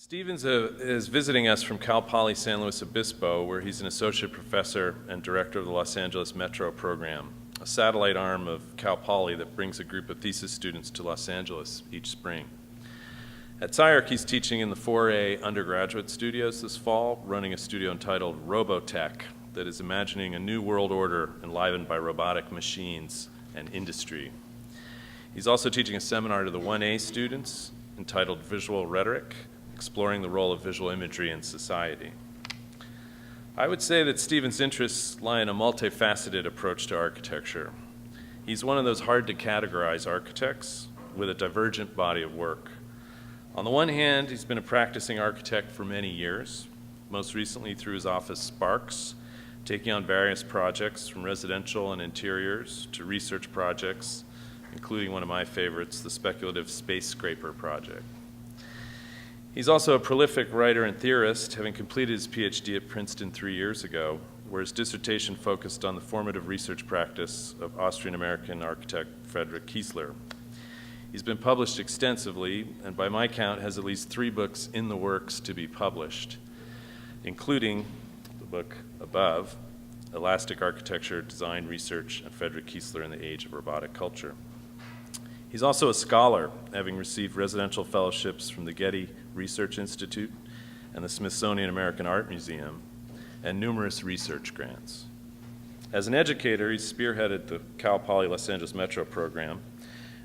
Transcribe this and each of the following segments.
Stephen is visiting us from Cal Poly San Luis Obispo, where he's an associate professor and director of the Los Angeles Metro program, a satellite arm of Cal Poly that brings a group of thesis students to Los Angeles each spring. At SCI-Arc, he's teaching in the 4A undergraduate studios this fall, running a studio entitled Robotech that is imagining a new world order enlivened by robotic machines and industry. He's also teaching a seminar to the 1A students entitled Visual Rhetoric, exploring the role of visual imagery in society. I would say that Stephen's interests lie in a multifaceted approach to architecture. He's one of those hard-to-categorize architects with a divergent body of work. On the one hand, he's been a practicing architect for many years, most recently through his office SPARCHS, taking on various projects from residential and interiors to research projects, including one of my favorites, the speculative space scraper project. He's also a prolific writer and theorist, having completed his PhD at Princeton 3 years ago, where his dissertation focused on the formative research practice of Austrian-American architect Frederick Kiesler. He's been published extensively, and by my count has at least 3 books in the works to be published, including the book above, Elastic Architecture, Design, Research, and Frederick Kiesler in the Age of Robotic Culture. He's also a scholar, having received residential fellowships from the Getty Research Institute and the Smithsonian American Art Museum, and numerous research grants. As an educator, he's spearheaded the Cal Poly Los Angeles Metro program,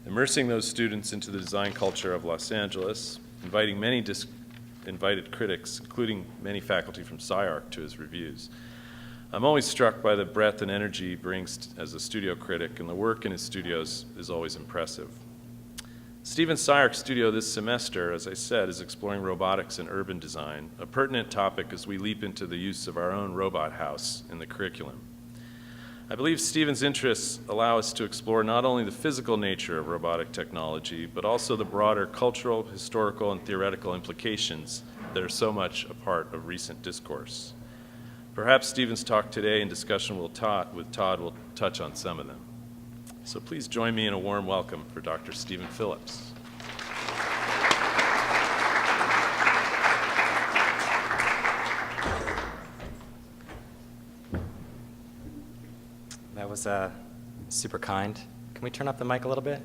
immersing those students into the design culture of Los Angeles, inviting many invited critics, including many faculty from SCI-Arc, to his reviews. I'm always struck by the breadth and energy he brings as a studio critic, and the work in his studios is always impressive. Stephen's SCI-Arc studio this semester, as I said, is exploring robotics and urban design, a pertinent topic as we leap into the use of our own robot house in the curriculum. I believe Stephen's interests allow us to explore not only the physical nature of robotic technology, but also the broader cultural, historical, and theoretical implications that are so much a part of recent discourse. Perhaps Stephen's talk today and discussion with Todd will touch on some of them. So please join me in a warm welcome for Dr. Stephen Phillips. That was super kind. Can we turn up the mic a little bit?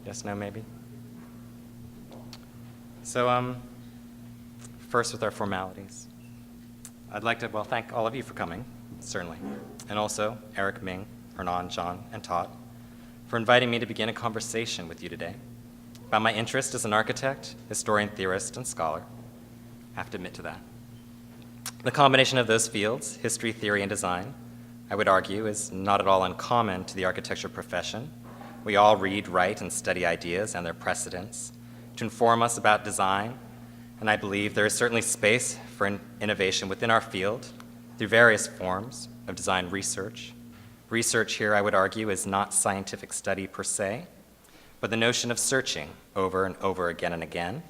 Yes, no, maybe? So first with our formalities. I'd like to, thank all of you for coming, certainly, and also Eric, Ming, Hernan, John, and Todd for inviting me to begin a conversation with you today about my interest as an architect, historian, theorist, and scholar. I have to admit to that. The combination of those fields, history, theory, and design, I would argue, is not at all uncommon to the architecture profession. We all read, write, and study ideas and their precedents to inform us about design, and I believe there is certainly space for innovation within our field through various forms of design research. Research here, I would argue, is not scientific study per se, but the notion of searching over and over again and again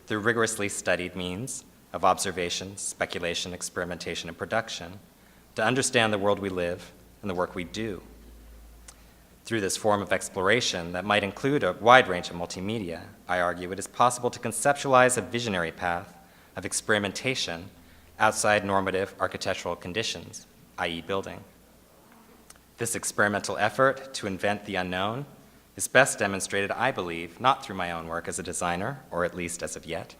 through rigorously studied means of observation, speculation, experimentation, and production to understand the world we live and the work we do. Through this form of exploration that might include a wide range of multimedia, I argue it is possible to conceptualize a visionary path of experimentation outside normative architectural conditions, i.e. building. This experimental effort to invent the unknown is best demonstrated, I believe, not through my own work as a designer, or at least as of yet,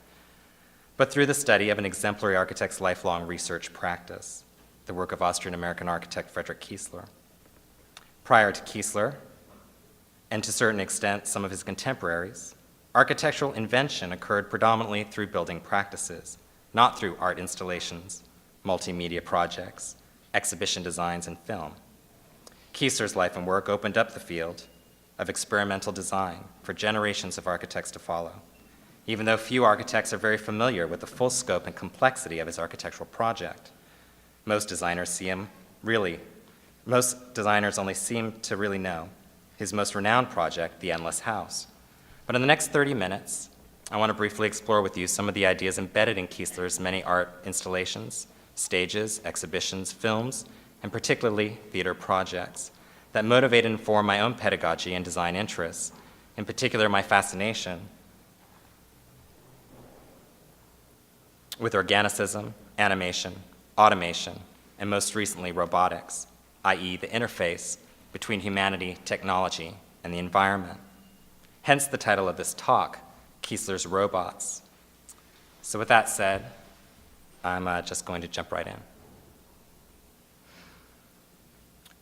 but through the study of an exemplary architect's lifelong research practice, the work of Austrian-American architect Frederick Kiesler. Prior to Kiesler, and to a certain extent some of his contemporaries, architectural invention occurred predominantly through building practices, not through art installations, multimedia projects, exhibition designs, and film. Kiesler's life and work opened up the field of experimental design for generations of architects to follow, even though few architects are very familiar with the full scope and complexity of his architectural project. Most designers only seem to really know his most renowned project, The Endless House. But in the next 30 minutes, I want to briefly explore with you some of the ideas embedded in Kiesler's many art installations, stages, exhibitions, films, and particularly theater projects that motivate and inform my own pedagogy and design interests, in particular my fascination with organicism, animation, automation, and most recently robotics, i.e. the interface between humanity, technology, and the environment. Hence the title of this talk, Kiesler's Robots. So with that said, I'm just going to jump right in.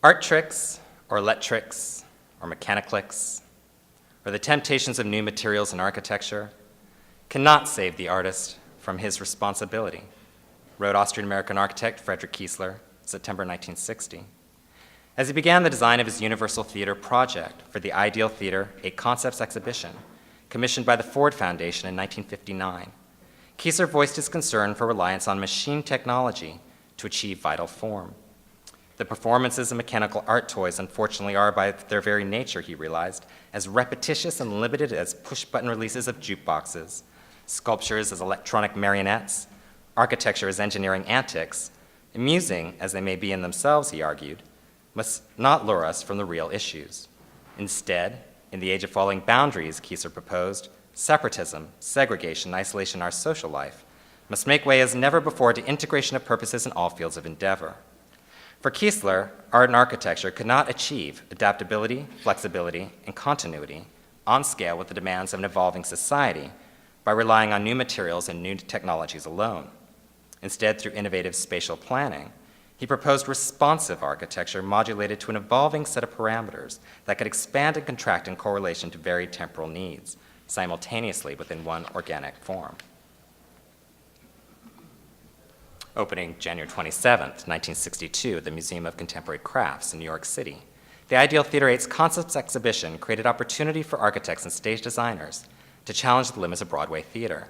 Art tricks, or electrics, or mechaniclics, or the temptations of new materials in architecture cannot save the artist from his responsibility, wrote Austrian-American architect Frederick Kiesler, September 1960. As he began the design of his Universal Theater project for the Ideal Theater 8 Concepts exhibition, commissioned by the Ford Foundation in 1959, Kiesler voiced his concern for reliance on machine technology to achieve vital form. The performances of mechanical art toys, unfortunately, are by their very nature, he realized, as repetitious and limited as push-button releases of jukeboxes, sculptures as electronic marionettes, architecture as engineering antics, amusing as they may be in themselves, he argued, must not lure us from the real issues. Instead, in the age of falling boundaries, Kiesler proposed, separatism, segregation, isolation in our social life must make way as never before to integration of purposes in all fields of endeavor. For Kiesler, art and architecture could not achieve adaptability, flexibility, and continuity on scale with the demands of an evolving society by relying on new materials and new technologies alone. Instead, through innovative spatial planning, he proposed responsive architecture modulated to an evolving set of parameters that could expand and contract in correlation to varied temporal needs, simultaneously within one organic form. Opening January 27, 1962, at the Museum of Contemporary Crafts in New York City, the Ideal Theater 8's Concepts exhibition created opportunity for architects and stage designers to challenge the limits of Broadway theater.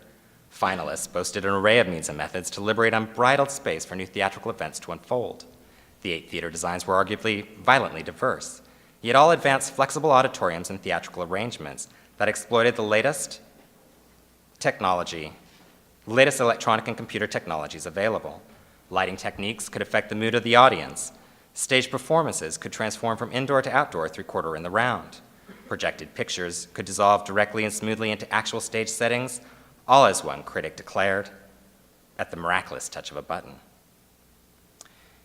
Finalists boasted an array of means and methods to liberate unbridled space for new theatrical events to unfold. The 8 theater designs were arguably violently diverse, yet all advanced flexible auditoriums and theatrical arrangements that exploited the latest technology, latest electronic and computer technologies available. Lighting techniques could affect the mood of the audience. Stage performances could transform from indoor to outdoor 3/4 in the round. Projected pictures could dissolve directly and smoothly into actual stage settings, all as one critic declared, at the miraculous touch of a button.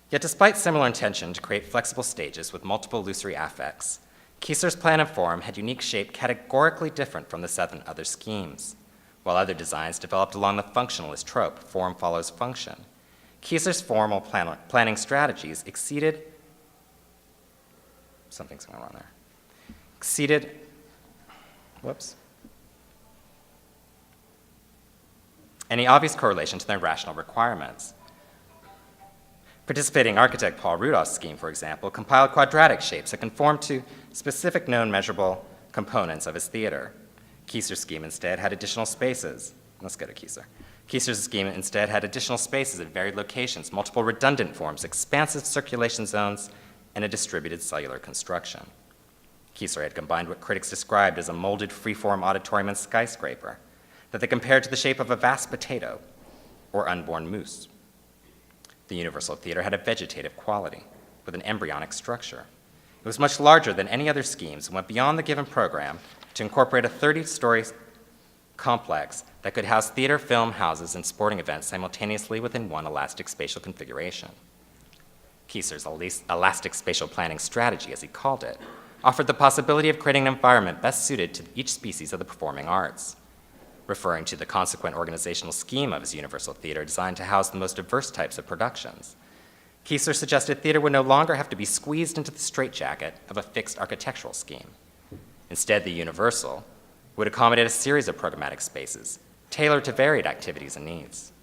Yet despite similar intention to create flexible stages with multiple illusory affects, Kiesler's plan and form had unique shape categorically different from the 7 other schemes. While other designs developed along the functionalist trope, form follows function, Kiesler's formal planning strategies exceeded any obvious correlation to their rational requirements. Participating architect Paul Rudolph's scheme, for example, compiled quadratic shapes that conformed to specific known measurable components of his theater. Kiesler's scheme instead had additional spaces. Let's go to Kiesler. Kiesler's scheme instead had additional spaces at varied locations, multiple redundant forms, expansive circulation zones, and a distributed cellular construction. Kiesler had combined what critics described as a molded freeform auditorium and skyscraper that they compared to the shape of a vast potato or unborn moose. The Universal Theater had a vegetative quality with an embryonic structure. It was much larger than any other schemes and went beyond the given program to incorporate a 30-story complex that could house theater, film, houses, and sporting events simultaneously within one elastic spatial configuration. Kiesler's elastic spatial planning strategy, as he called it, offered the possibility of creating an environment best suited to each species of the performing arts. Referring to the consequent organizational scheme of his Universal Theater designed to house the most diverse types of productions, Kiesler suggested theater would no longer have to be squeezed into the straitjacket of a fixed architectural scheme. Instead, the Universal would accommodate a series of programmatic spaces tailored to varied activities and needs.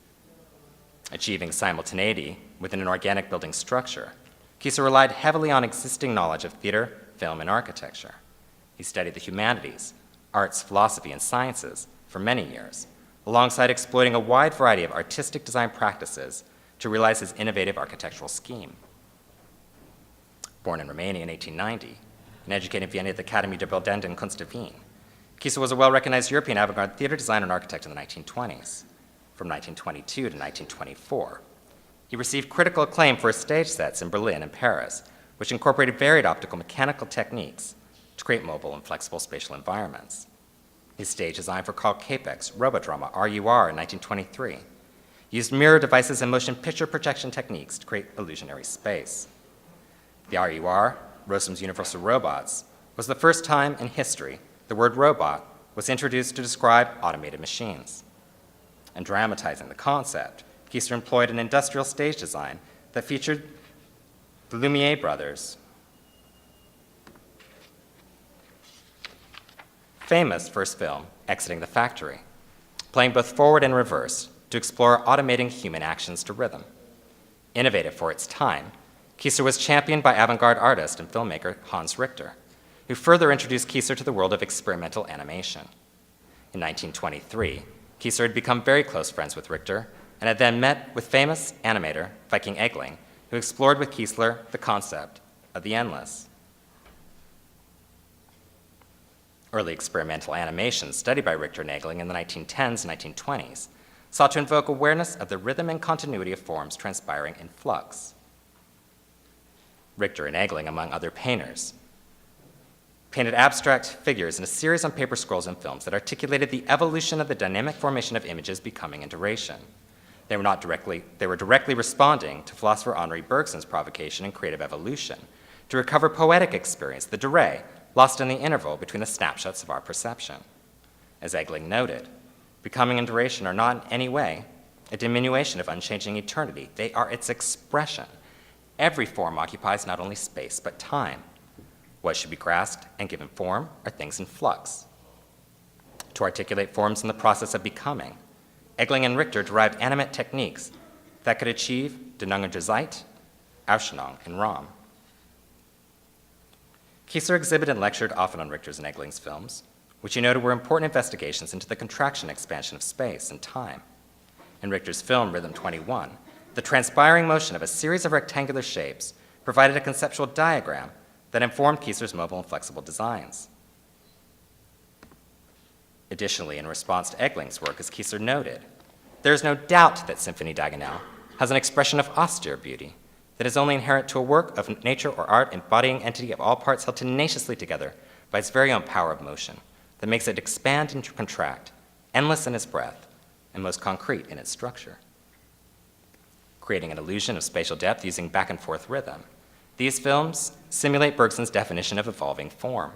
Achieving simultaneity within an organic building structure, Kiesler relied heavily on existing knowledge of theater, film, and architecture. He studied the humanities, arts, philosophy, and sciences for many years, alongside exploiting a wide variety of artistic design practices to realize his innovative architectural scheme. Born in Romania in 1890 and educated in Vienna at the Academy der Bildenden Kunst of Wien, Kiesler was a well-recognized European avant-garde theater designer and architect in the 1920s. From 1922 to 1924, he received critical acclaim for his stage sets in Berlin and Paris, which incorporated varied optical mechanical techniques to create mobile and flexible spatial environments. His stage design for Carl Capek's Robodrama RUR in 1923 used mirror devices and motion picture projection techniques to create illusionary space. The RUR, Rossum's Universal Robots, was the first time in history the word robot was introduced to describe automated machines. In dramatizing the concept, Kiesler employed an industrial stage design that featured the Lumiere brothers' famous first film, Exiting the Factory, playing both forward and reverse to explore automating human actions to rhythm. Innovative for its time, Kiesler was championed by avant-garde artist and filmmaker Hans Richter, who further introduced Kiesler to the world of experimental animation. In 1923, Kiesler had become very close friends with Richter and had then met with famous animator Viking Egling, who explored with Kiesler the concept of the endless. Early experimental animation studied by Richter and Egling in the 1910s and 1920s sought to invoke awareness of the rhythm and continuity of forms transpiring in flux. Richter and Egling, among other painters, painted abstract figures in a series on paper scrolls and films that articulated the evolution of the dynamic formation of images becoming and duration. They were directly responding to philosopher Henri Bergson's provocation and creative evolution to recover poetic experience, the durée, lost in the interval between the snapshots of our perception. As Egling noted, becoming and duration are not in any way a diminution of unchanging eternity. They are its expression. Every form occupies not only space, but time. What should be grasped and given form are things in flux. To articulate forms in the process of becoming, Egling and Richter derived animate techniques that could achieve Denunge der Zeit, Ausstellung, and Raum. Kiesler exhibited and lectured often on Richter's and Egling's films, which he noted were important investigations into the contraction and expansion of space and time. In Richter's film, Rhythm 21, the transpiring motion of a series of rectangular shapes provided a conceptual diagram that informed Kiesler's mobile and flexible designs. Additionally, in response to Egling's work, as Kiesler noted, there is no doubt that Symphonie Diagonale has an expression of austere beauty that is only inherent to a work of nature or art embodying entity of all parts held tenaciously together by its very own power of motion that makes it expand and contract, endless in its breadth, and most concrete in its structure. Creating an illusion of spatial depth using back and forth rhythm, these films simulate Bergson's definition of evolving form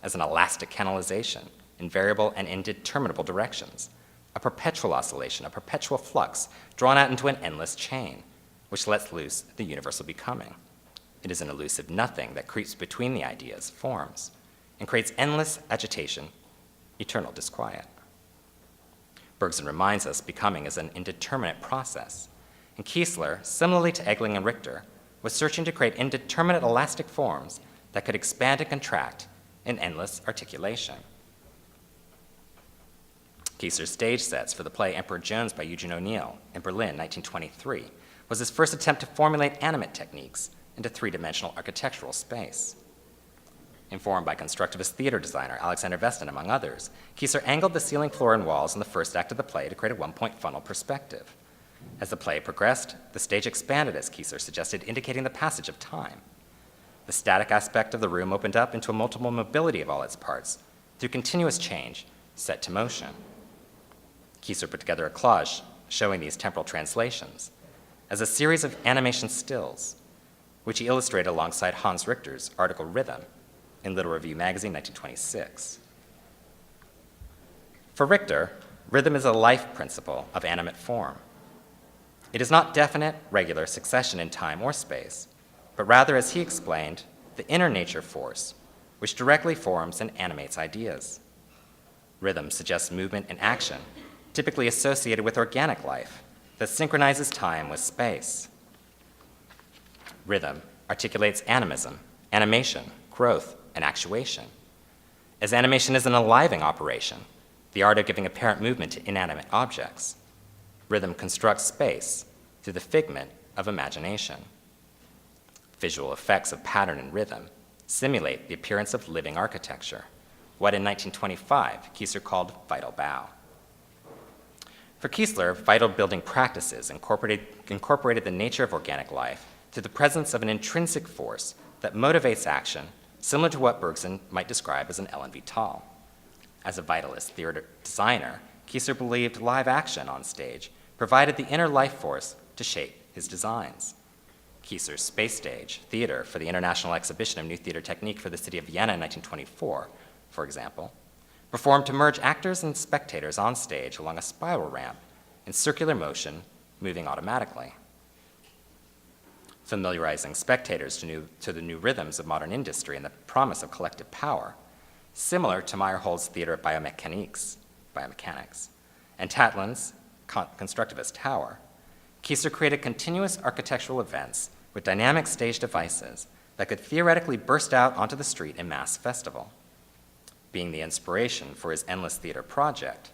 as an elastic canalization in variable and indeterminable directions, a perpetual oscillation, a perpetual flux drawn out into an endless chain, which lets loose the universal becoming. It is an elusive nothing that creeps between the ideas, forms, and creates endless agitation, eternal disquiet. Bergson reminds us becoming is an indeterminate process, and Kiesler, similarly to Egling and Richter, was searching to create indeterminate elastic forms that could expand and contract in endless articulation. Kiesler's stage sets for the play Emperor Jones by Eugene O'Neill in Berlin, 1923, was his first attempt to formulate animate techniques into three-dimensional architectural space. Informed by constructivist theater designer Alexander Weston, among others, Kiesler angled the ceiling, floor, and walls in the first act of the play to create a one-point funnel perspective. As the play progressed, the stage expanded, as Kiesler suggested, indicating the passage of time. The static aspect of the room opened up into a multiple mobility of all its parts through continuous change set to motion. Kiesler put together a collage showing these temporal translations as a series of animation stills, which he illustrated alongside Hans Richter's article Rhythm in Little Review magazine, 1926. For Richter, rhythm is a life principle of animate form. It is not definite, regular succession in time or space, but rather, as he explained, the inner nature force, which directly forms and animates ideas. Rhythm suggests movement and action, typically associated with organic life, that synchronizes time with space. Rhythm articulates animism, animation, growth, and actuation. As animation is an aliving operation, the art of giving apparent movement to inanimate objects, rhythm constructs space through the figment of imagination. Visual effects of pattern and rhythm simulate the appearance of living architecture, what in 1925 Kiesler called vital bow. For Kiesler, vital building practices incorporated the nature of organic life through the presence of an intrinsic force that motivates action, similar to what Bergson might describe as an élan vital. As a vitalist theater designer, Kiesler believed live action on stage provided the inner life force to shape his designs. Kiesler's Space Stage Theater for the International Exhibition of New Theater Technique for the city of Vienna in 1924, for example, performed to merge actors and spectators on stage along a spiral ramp in circular motion, moving automatically. Familiarizing spectators to the new rhythms of modern industry and the promise of collective power, similar to Meyerhold's theater of biomechanics, and Tatlin's constructivist tower, Kiesler created continuous architectural events with dynamic stage devices that could theoretically burst out onto the street in mass festival. Being the inspiration for his endless theater project,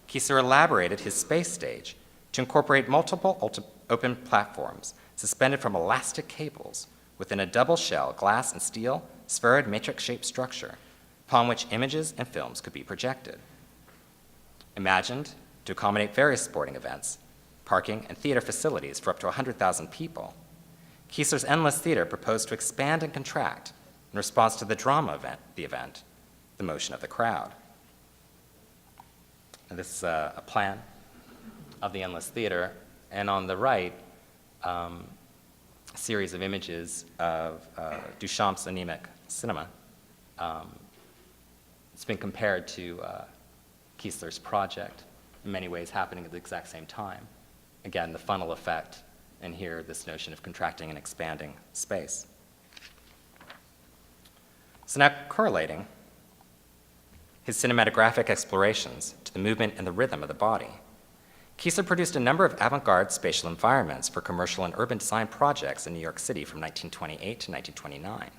Kiesler elaborated his space stage to incorporate multiple open platforms suspended from elastic cables within a double shell glass and steel spheroid matrix-shaped structure upon which images and films could be projected. Imagined to accommodate various sporting events, parking, and theater facilities for up to 100,000 people, Kiesler's Endless Theater proposed to expand and contract in response to the drama of the event, the motion of the crowd. And this is a plan of the Endless Theater, and on the right, a series of images of Duchamp's anemic cinema. It's been compared to Kiesler's project, in many ways happening at the exact same time. Again, the funnel effect, and here this notion of contracting and expanding space. So now correlating his cinematographic explorations to the movement and the rhythm of the body, Kiesler produced a number of avant-garde spatial environments for commercial and urban design projects in New York City from 1928 to 1929.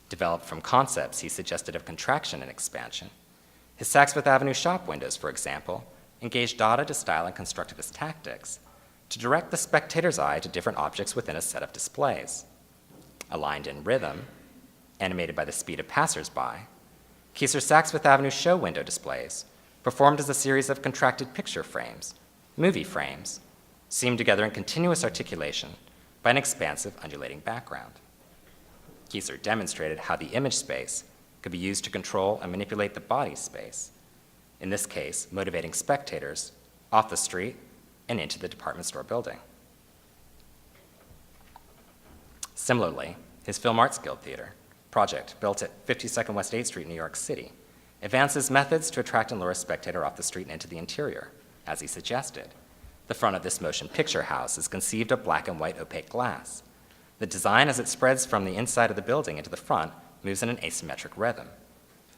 Developed from concepts he suggested of contraction and expansion, his Saks Fifth Avenue shop windows, for example, engaged Dada to style and constructivist tactics to direct the spectator's eye to different objects within a set of displays. Aligned in rhythm, animated by the speed of passers-by, Kiesler's Saks Fifth Avenue show window displays performed as a series of contracted picture frames, movie frames, seamed together in continuous articulation by an expansive, undulating background. Kiesler demonstrated how the image space could be used to control and manipulate the body space, in this case, motivating spectators off the street and into the department store building. Similarly, his Film Arts Guild Theater project, built at 52nd West 8th Street, New York City, advances methods to attract and lure a spectator off the street and into the interior, as he suggested. The front of this motion picture house is conceived of black and white opaque glass. The design, as it spreads from the inside of the building into the front, moves in an asymmetric rhythm,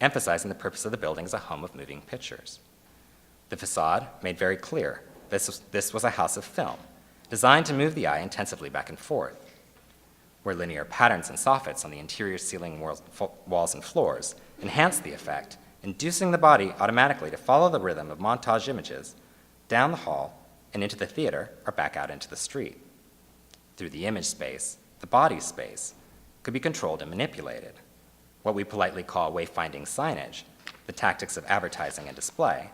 emphasizing the purpose of the building as a home of moving pictures. The facade made very clear this was a house of film, designed to move the eye intensively back and forth, where linear patterns and soffits on the interior ceiling walls and floors enhanced the effect, inducing the body automatically to follow the rhythm of montage images down the hall and into the theater or back out into the street. Through the image space, the body space could be controlled and manipulated, what we politely call wayfinding signage, the tactics of advertising and display.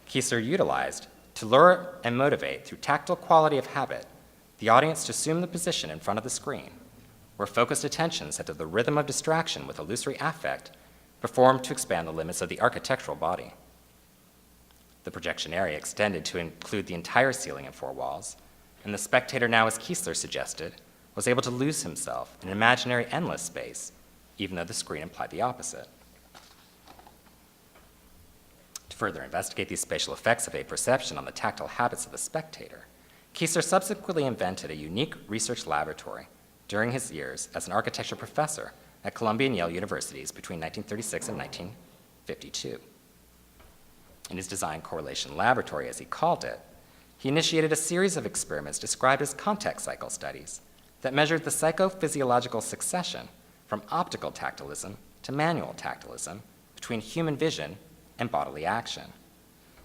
Kiesler utilized to lure and motivate through tactile quality of habit the audience to assume the position in front of the screen, where focused attention set to the rhythm of distraction with illusory affect performed to expand the limits of the architectural body. The projection area extended to include the entire ceiling and four walls, and the spectator, now as Kiesler suggested, was able to lose himself in an imaginary endless space, even though the screen implied the opposite. To further investigate these spatial effects of apperception on the tactile habits of the spectator, Kiesler subsequently invented a unique research laboratory during his years as an architecture professor at Columbia and Yale universities between 1936 and 1952. In his design correlation laboratory, as he called it, he initiated a series of experiments described as context cycle studies that measured the psychophysiological succession from optical tactilism to manual tactilism between human vision and bodily action.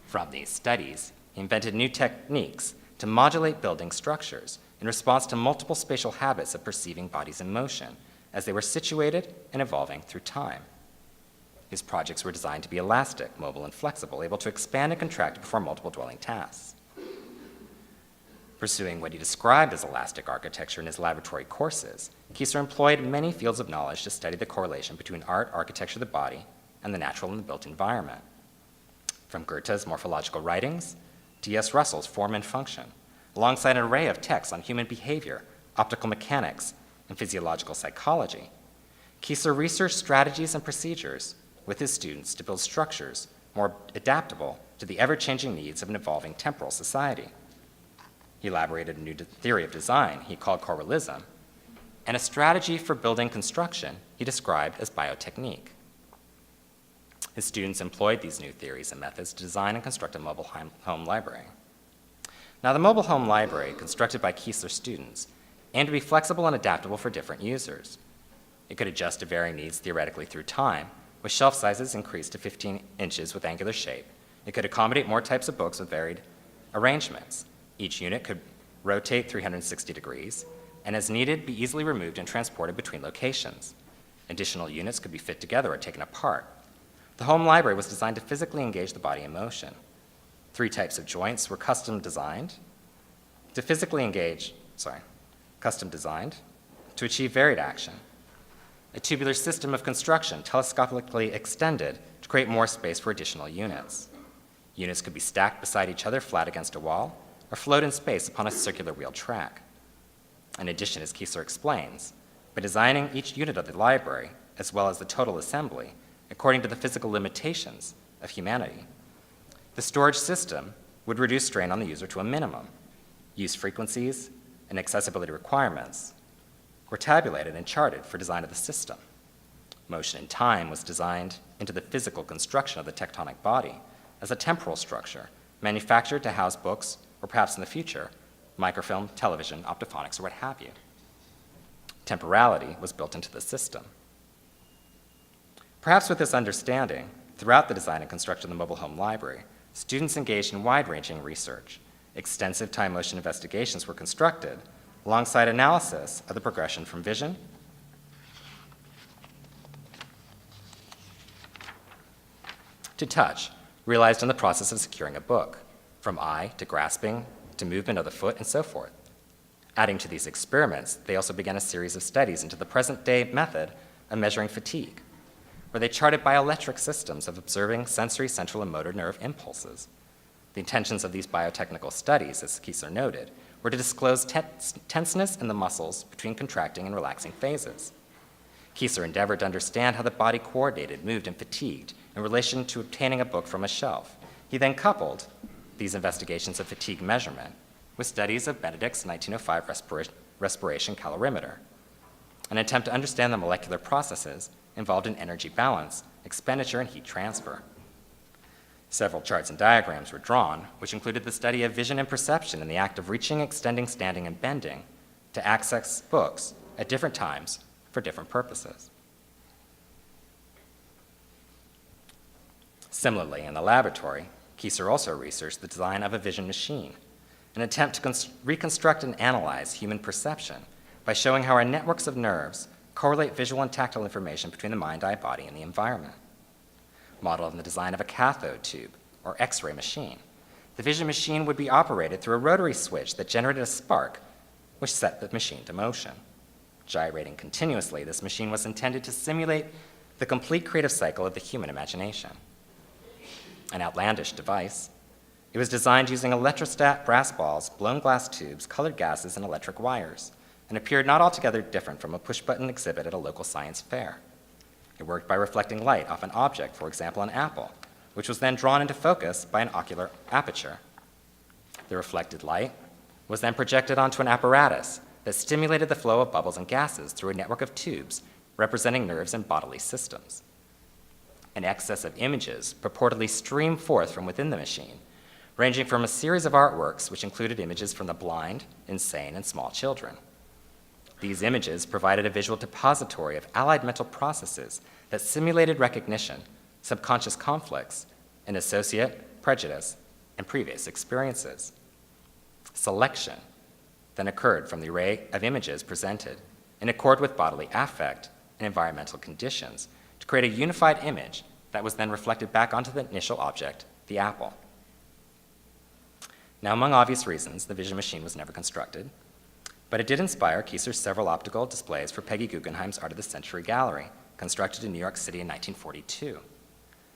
From these studies, he invented new techniques to modulate building structures in response to multiple spatial habits of perceiving bodies in motion as they were situated and evolving through time. His projects were designed to be elastic, mobile, and flexible, able to expand and contract to perform multiple dwelling tasks. Pursuing what he described as elastic architecture in his laboratory courses, Kiesler employed many fields of knowledge to study the correlation between art, architecture, the body, and the natural and the built environment. From Goethe's morphological writings T.S. Russell's Form and Function, alongside an array of texts on human behavior, optical mechanics, and physiological psychology. Kiesler researched strategies and procedures with his students to build structures more adaptable to the ever-changing needs of an evolving temporal society. He elaborated a new theory of design he called correalism, and a strategy for building construction he described as biotechnique. His students employed these new theories and methods to design and construct a mobile home library. Now, the mobile home library, constructed by Kiesler students, aimed to be flexible and adaptable for different users. It could adjust to varying needs theoretically through time, with shelf sizes increased to 15 inches with angular shape. It could accommodate more types of books with varied arrangements. Each unit could rotate 360 degrees, and as needed, be easily removed and transported between locations. Additional units could be fit together or taken apart. The home library was designed to physically engage the body in motion. 3 types of joints were custom designed to achieve varied action. A tubular system of construction telescopically extended to create more space for additional units. Units could be stacked beside each other flat against a wall or float in space upon a circular wheel track. In addition, as Kiesler explains, by designing each unit of the library, as well as the total assembly, according to the physical limitations of humanity, the storage system would reduce strain on the user to a minimum. Use frequencies and accessibility requirements were tabulated and charted for design of the system. Motion and time was designed into the physical construction of the tectonic body as a temporal structure manufactured to house books, or perhaps in the future, microfilm, television, optophonics, or what have you. Temporality was built into the system. Perhaps with this understanding, throughout the design and construction of the mobile home library, students engaged in wide-ranging research. Extensive time-motion investigations were constructed alongside analysis of the progression from vision to touch, realized in the process of securing a book, from eye to grasping to movement of the foot and so forth. Adding to these experiments, they also began a series of studies into the present-day method of measuring fatigue, where they charted bioelectric systems of observing sensory, central, and motor nerve impulses. The intentions of these biotechnical studies, as Kiesler noted, were to disclose tenseness in the muscles between contracting and relaxing phases. Kiesler endeavored to understand how the body coordinated, moved, and fatigued in relation to obtaining a book from a shelf. He then coupled these investigations of fatigue measurement with studies of Benedict's 1905 respiration calorimeter, an attempt to understand the molecular processes involved in energy balance, expenditure, and heat transfer. Several charts and diagrams were drawn, which included the study of vision and perception in the act of reaching, extending, standing, and bending to access books at different times for different purposes. Similarly, in the laboratory, Kiesler also researched the design of a vision machine, an attempt to reconstruct and analyze human perception by showing how our networks of nerves correlate visual and tactile information between the mind, eye, body, and the environment. Modeled in the design of a cathode tube, or X-ray machine, the vision machine would be operated through a rotary switch that generated a spark, which set the machine to motion. Gyrating continuously, this machine was intended to simulate the complete creative cycle of the human imagination. An outlandish device, it was designed using electrostat brass balls, blown glass tubes, colored gases, and electric wires, and appeared not altogether different from a push-button exhibit at a local science fair. It worked by reflecting light off an object, for example, an apple, which was then drawn into focus by an ocular aperture. The reflected light was then projected onto an apparatus that stimulated the flow of bubbles and gases through a network of tubes representing nerves and bodily systems. An excess of images purportedly streamed forth from within the machine, ranging from a series of artworks which included images from the blind, insane, and small children. These images provided a visual depository of allied mental processes that simulated recognition, subconscious conflicts, and associate, prejudice, and previous experiences. Selection then occurred from the array of images presented in accord with bodily affect and environmental conditions to create a unified image that was then reflected back onto the initial object, the apple. Now, among obvious reasons, the vision machine was never constructed, but it did inspire Kiesler's several optical displays for Peggy Guggenheim's Art of the Century Gallery, constructed in New York City in 1942.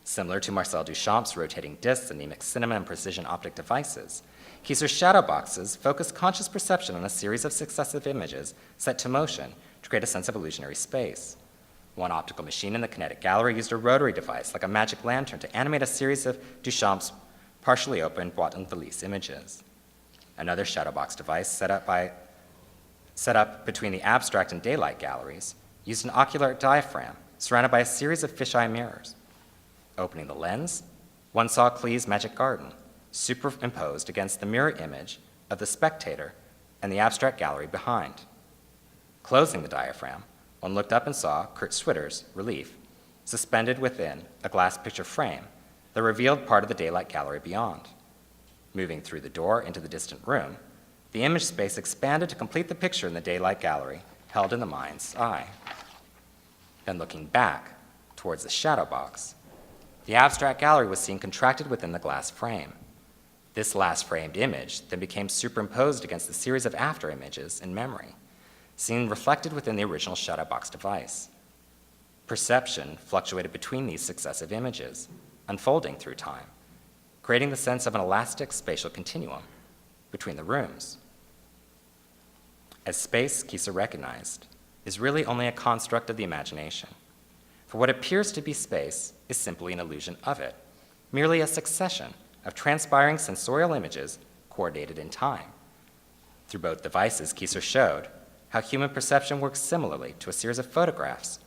Similar to Marcel Duchamp's rotating discs, anemic cinema, and precision optic devices, Kiesler's shadow boxes focus conscious perception on a series of successive images set to motion to create a sense of illusionary space. One optical machine in the kinetic gallery used a rotary device like a magic lantern to animate a series of Duchamp's partially open boîte en valise images. Another shadow box device set up between the abstract and daylight galleries used an ocular diaphragm surrounded by a series of fisheye mirrors. Opening the lens, one saw Klee's Magic Garden superimposed against the mirror image of the spectator and the abstract gallery behind. Closing the diaphragm, one looked up and saw Kurt Schwitter's Relief suspended within a glass picture frame that revealed part of the daylight gallery beyond. Moving through the door into the distant room, the image space expanded to complete the picture in the daylight gallery held in the mind's eye. Then looking back towards the shadow box, the abstract gallery was seen contracted within the glass frame. This last framed image then became superimposed against the series of after images in memory, seen reflected within the original shadow box device. Perception fluctuated between these successive images, unfolding through time, creating the sense of an elastic spatial continuum between the rooms. As space, Kiesler recognized, is really only a construct of the imagination. For what appears to be space is simply an illusion of it, merely a succession of transpiring sensorial images coordinated in time. Through both devices, Kiesler showed how human perception works similarly to a series of photographs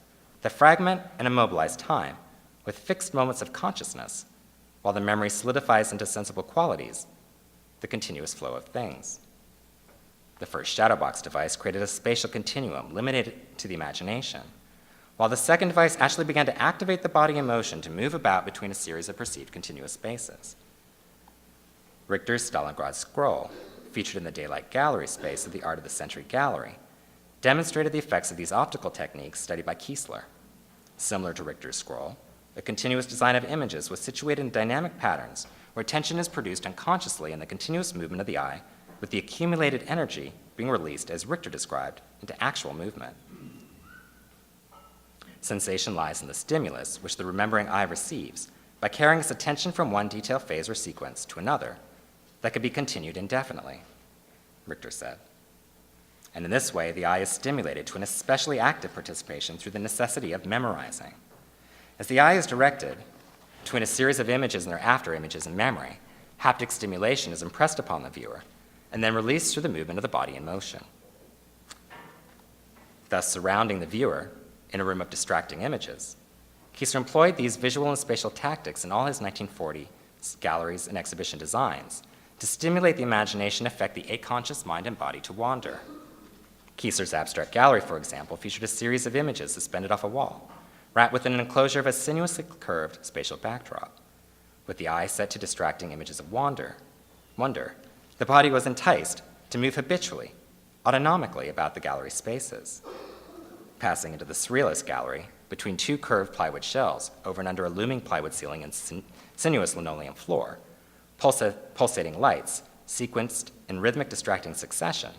that fragment and immobilize time with fixed moments of consciousness, while the memory solidifies into sensible qualities, the continuous flow of things. The first shadow box device created a spatial continuum limited to the imagination, while the second device actually began to activate the body in motion to move about between a series of perceived continuous spaces. Richter's Stalingrad scroll, featured in the daylight gallery space of the Art of the Century Gallery, demonstrated the effects of these optical techniques studied by Kiesler. Similar to Richter's scroll, a continuous design of images was situated in dynamic patterns where attention is produced unconsciously in the continuous movement of the eye, with the accumulated energy being released, as Richter described, into actual movement. Sensation lies in the stimulus which the remembering eye receives by carrying its attention from one detail phase or sequence to another that could be continued indefinitely, Richter said. And in this way, the eye is stimulated to an especially active participation through the necessity of memorizing. As the eye is directed between a series of images and their after images in memory, haptic stimulation is impressed upon the viewer and then released through the movement of the body in motion. Thus, surrounding the viewer in a room of distracting images, Kiesler employed these visual and spatial tactics in all his 1940 galleries and exhibition designs to stimulate the imagination and affect the aconscious mind and body to wander. Kiesler's abstract gallery, for example, featured a series of images suspended off a wall, wrapped within an enclosure of a sinuously curved spatial backdrop. With the eye set to distracting images of wonder, the body was enticed to move habitually, autonomically about the gallery spaces. Passing into the surrealist gallery, between two curved plywood shelves, over and under a looming plywood ceiling and sinuous linoleum floor, pulsating lights, sequenced in rhythmic distracting succession,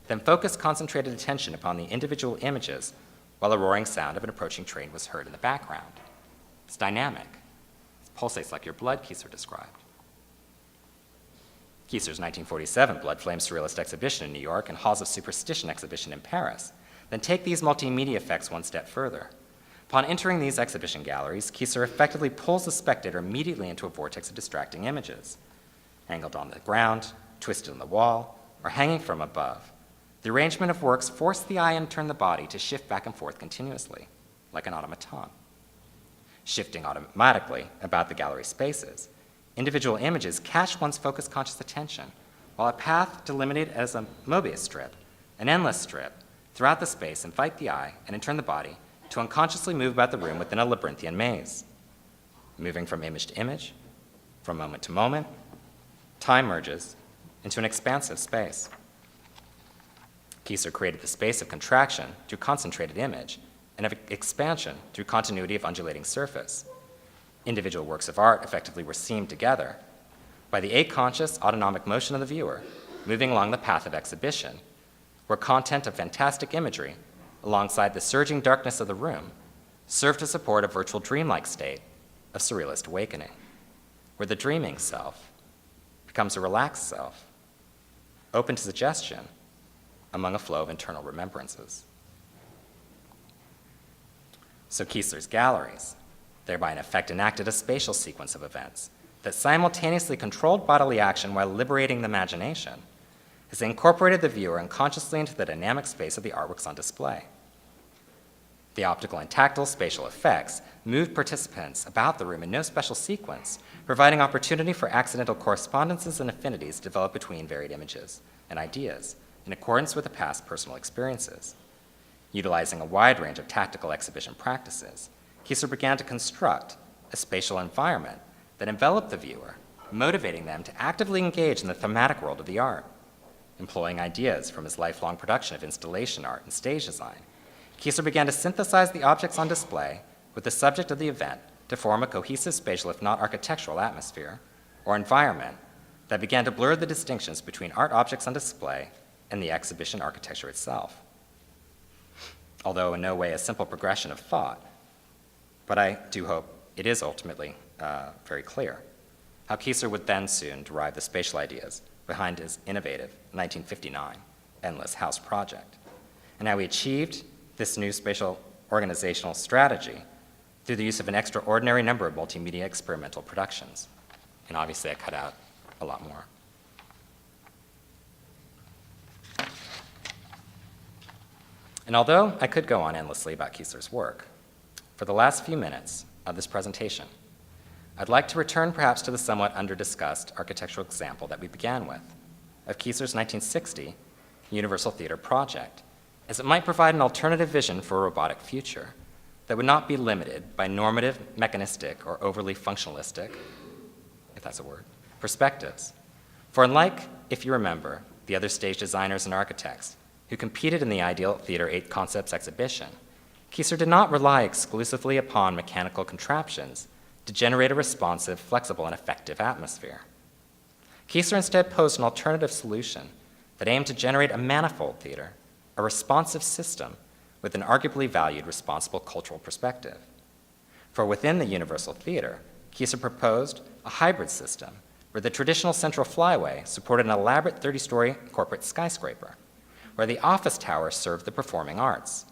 then focused concentrated attention upon the individual images while a roaring sound of an approaching train was heard in the background. It's dynamic. It pulsates like your blood, Kiesler described. Kiesler's 1947 Blood Flame Surrealist exhibition in New York and Halls of Superstition exhibition in Paris then take these multimedia effects one step further. Upon entering these exhibition galleries, Kiesler effectively pulls the spectator immediately into a vortex of distracting images. Angled on the ground, twisted on the wall, or hanging from above, the arrangement of works forced the eye and turned the body to shift back and forth continuously, like an automaton. Shifting automatically about the gallery spaces, individual images catch one's focused conscious attention, while a path delimited as a Mobius strip, an endless strip, throughout the space invite the eye, and in turn the body, to unconsciously move about the room within a labyrinthian maze. Moving from image to image, from moment to moment, time merges into an expansive space. Kiesler created the space of contraction through concentrated image and of expansion through continuity of undulating surface. Individual works of art effectively were seamed together by the aconscious autonomic motion of the viewer moving along the path of exhibition, where content of fantastic imagery, alongside the surging darkness of the room, served to support a virtual dreamlike state of surrealist awakening, where the dreaming self becomes a relaxed self, open to suggestion among a flow of internal remembrances. So Kiesler's galleries, thereby in effect enacted a spatial sequence of events that simultaneously controlled bodily action while liberating the imagination, as they incorporated the viewer unconsciously into the dynamic space of the artworks on display. The optical and tactile spatial effects moved participants about the room in no special sequence, providing opportunity for accidental correspondences and affinities developed between varied images and ideas in accordance with the past personal experiences. Utilizing a wide range of tactical exhibition practices, Kiesler began to construct a spatial environment that enveloped the viewer, motivating them to actively engage in the thematic world of the art. Employing ideas from his lifelong production of installation art and stage design, Kiesler began to synthesize the objects on display with the subject of the event to form a cohesive spatial, if not architectural, atmosphere or environment that began to blur the distinctions between art objects on display and the exhibition architecture itself. Although in no way a simple progression of thought, but I do hope it is ultimately very clear how Kiesler would then soon derive the spatial ideas behind his innovative 1959 Endless House project, and how he achieved this new spatial organizational strategy through the use of an extraordinary number of multimedia experimental productions. And obviously I cut out a lot more. And although I could go on endlessly about Kiesler's work, for the last few minutes of this presentation, I'd like to return perhaps to the somewhat under-discussed architectural example that we began with, of Kiesler's 1960 Universal Theater project, as it might provide an alternative vision for a robotic future that would not be limited by normative, mechanistic, or overly functionalistic, if that's a word, perspectives. For unlike, if you remember, the other stage designers and architects who competed in the Ideal Theater 8 Concepts exhibition, Kiesler did not rely exclusively upon mechanical contraptions to generate a responsive, flexible, and effective atmosphere. Kiesler instead posed an alternative solution that aimed to generate a manifold theater, a responsive system with an arguably valued responsible cultural perspective. For within the Universal Theater, Kiesler proposed a hybrid system where the traditional central flyway supported an elaborate 30-story corporate skyscraper, where the office tower served the performing arts.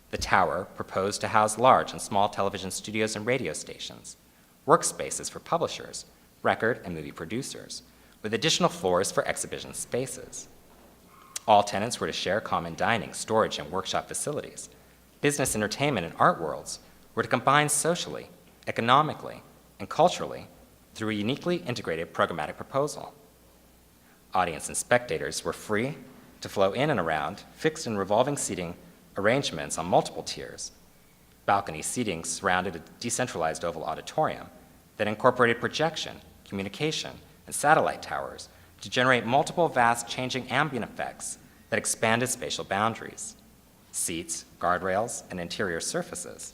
The tower proposed to house large and small television studios and radio stations, workspaces for publishers, record and movie producers, with additional floors for exhibition spaces. All tenants were to share common dining, storage, and workshop facilities. Business, entertainment, and art worlds were to combine socially, economically, and culturally through a uniquely integrated programmatic proposal. Audience and spectators were free to flow in and around fixed and revolving seating arrangements on multiple tiers. Balcony seating surrounded a decentralized oval auditorium that incorporated projection, communication, and satellite towers to generate multiple vast changing ambient effects that expanded spatial boundaries. Seats, guardrails, and interior surfaces,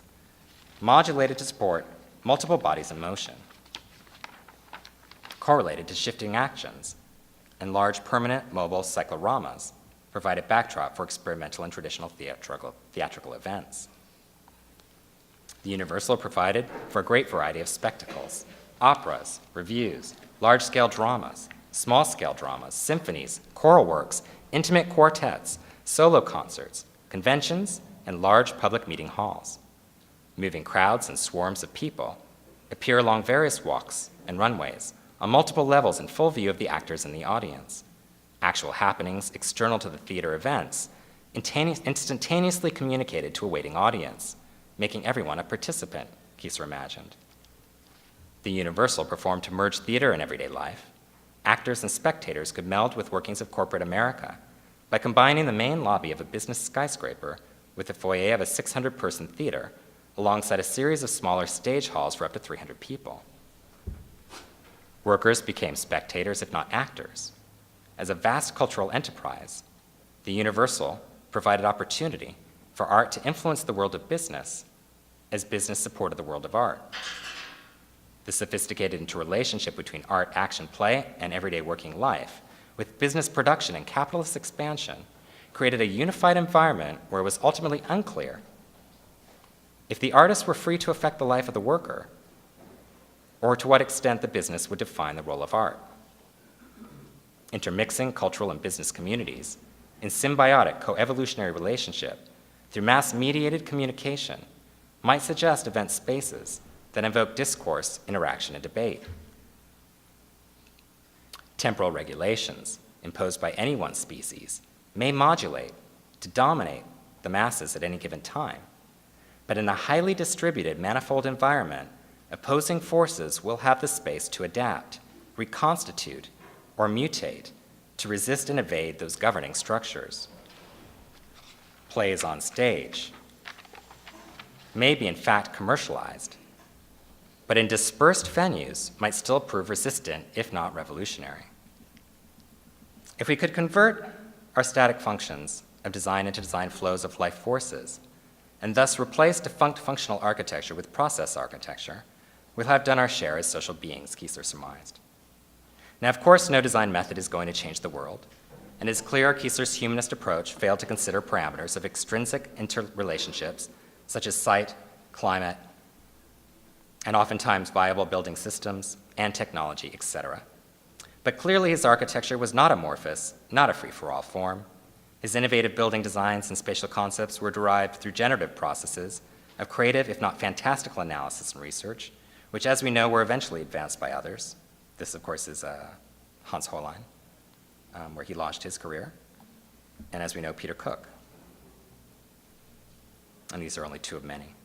modulated to support multiple bodies in motion, correlated to shifting actions, and large permanent mobile cycloramas provided backdrop for experimental and traditional theatrical events. The Universal provided for a great variety of spectacles, operas, revues, large-scale dramas, small-scale dramas, symphonies, choral works, intimate quartets, solo concerts, conventions, and large public meeting halls. Moving crowds and swarms of people appear along various walks and runways on multiple levels in full view of the actors and the audience. Actual happenings external to the theater events instantaneously communicated to a waiting audience, making everyone a participant, Kiesler imagined. The Universal performed to merge theater and everyday life. Actors and spectators could meld with workings of corporate America by combining the main lobby of a business skyscraper with the foyer of a 600-person theater alongside a series of smaller stage halls for up to 300 people. Workers became spectators, if not actors. As a vast cultural enterprise, the Universal provided opportunity for art to influence the world of business as business supported the world of art. The sophisticated interrelationship between art, action, play, and everyday working life, with business production and capitalist expansion, created a unified environment where it was ultimately unclear if the artists were free to affect the life of the worker, or to what extent the business would define the role of art. Intermixing cultural and business communities in symbiotic co-evolutionary relationship through mass-mediated communication might suggest event spaces that invoke discourse, interaction, and debate. Temporal regulations imposed by any one species may modulate to dominate the masses at any given time, but in a highly distributed, manifold environment, opposing forces will have the space to adapt, reconstitute, or mutate to resist and evade those governing structures. Plays on stage may be in fact commercialized, but in dispersed venues might still prove resistant, if not revolutionary. If we could convert our static functions of design into design flows of life forces, and thus replace defunct functional architecture with process architecture, we'll have done our share as social beings, Kiesler surmised. Now, of course, no design method is going to change the world, and it's clear Kiesler's humanist approach failed to consider parameters of extrinsic interrelationships, such as site, climate, and oftentimes viable building systems and technology, etc. But clearly his architecture was not amorphous, not a free-for-all form. His innovative building designs and spatial concepts were derived through generative processes of creative, if not fantastical analysis and research, which, as we know, were eventually advanced by others. This, of course, is Hans Hollein, where he launched his career, and as we know, Peter Cook. And these are only two of many.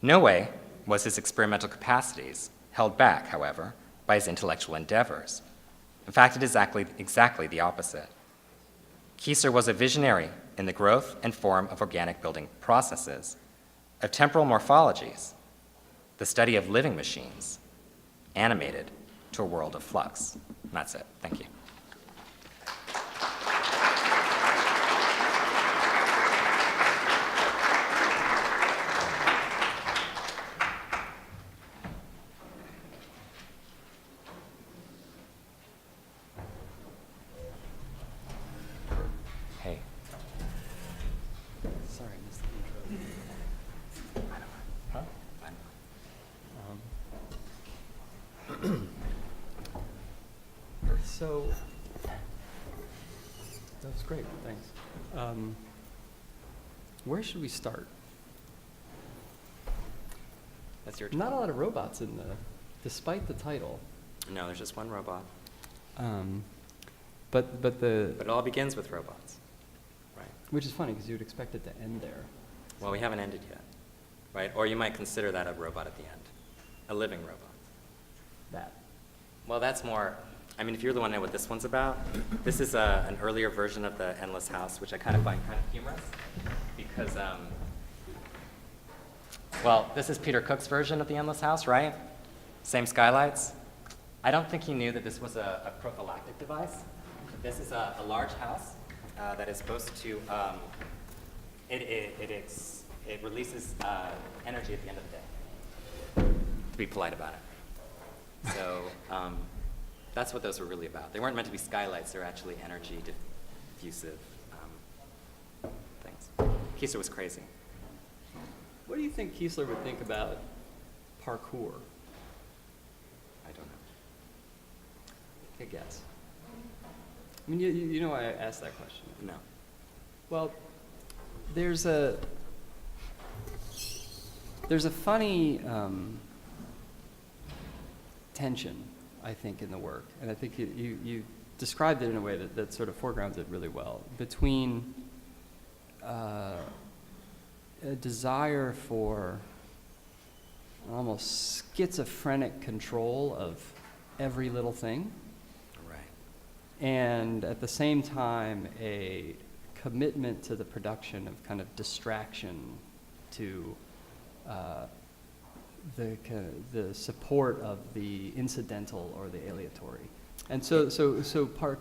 No way was his experimental capacities held back, however, by his intellectual endeavors. In fact, it is exactly the opposite. Kiesler was a visionary in the growth and form of organic building processes, of temporal morphologies, the study of living machines, animated to a world of flux. And that's it. Thank you. Hey. Sorry, I missed the intro. Huh? So, that was great, thanks. Where should we start? That's your Not a lot of robots in despite the title. No, there's just one robot. But But it all begins with robots, right? which is funny because you would expect it to end there. Well, we haven't ended yet, right? Or you might consider that a robot at the end, a living robot. That. Well, that's more, I mean, if you really want to know what this one's about, this is an earlier version of the Endless House, which I kind of find kind of humorous because, well, this is Peter Cook's version of the Endless House, right? Same skylights. I don't think he knew that this was a prophylactic device. This is a large house that is supposed to, it releases energy at the end of the day, to be polite about it. So that's what those were really about. They weren't meant to be skylights. They're actually energy diffusive things. Kiesler was crazy. What do you think Kiesler would think about parkour? I don't know. Take a guess. I mean, you know why I asked that question. No. Well, there's a funny tension, I think, in the work, and I think you described it in a way that sort of foregrounds it really well, between a desire for almost schizophrenic control of every little thing, Right. and at the same time a commitment to the production of kind of distraction to the support of the incidental or the aleatory. And so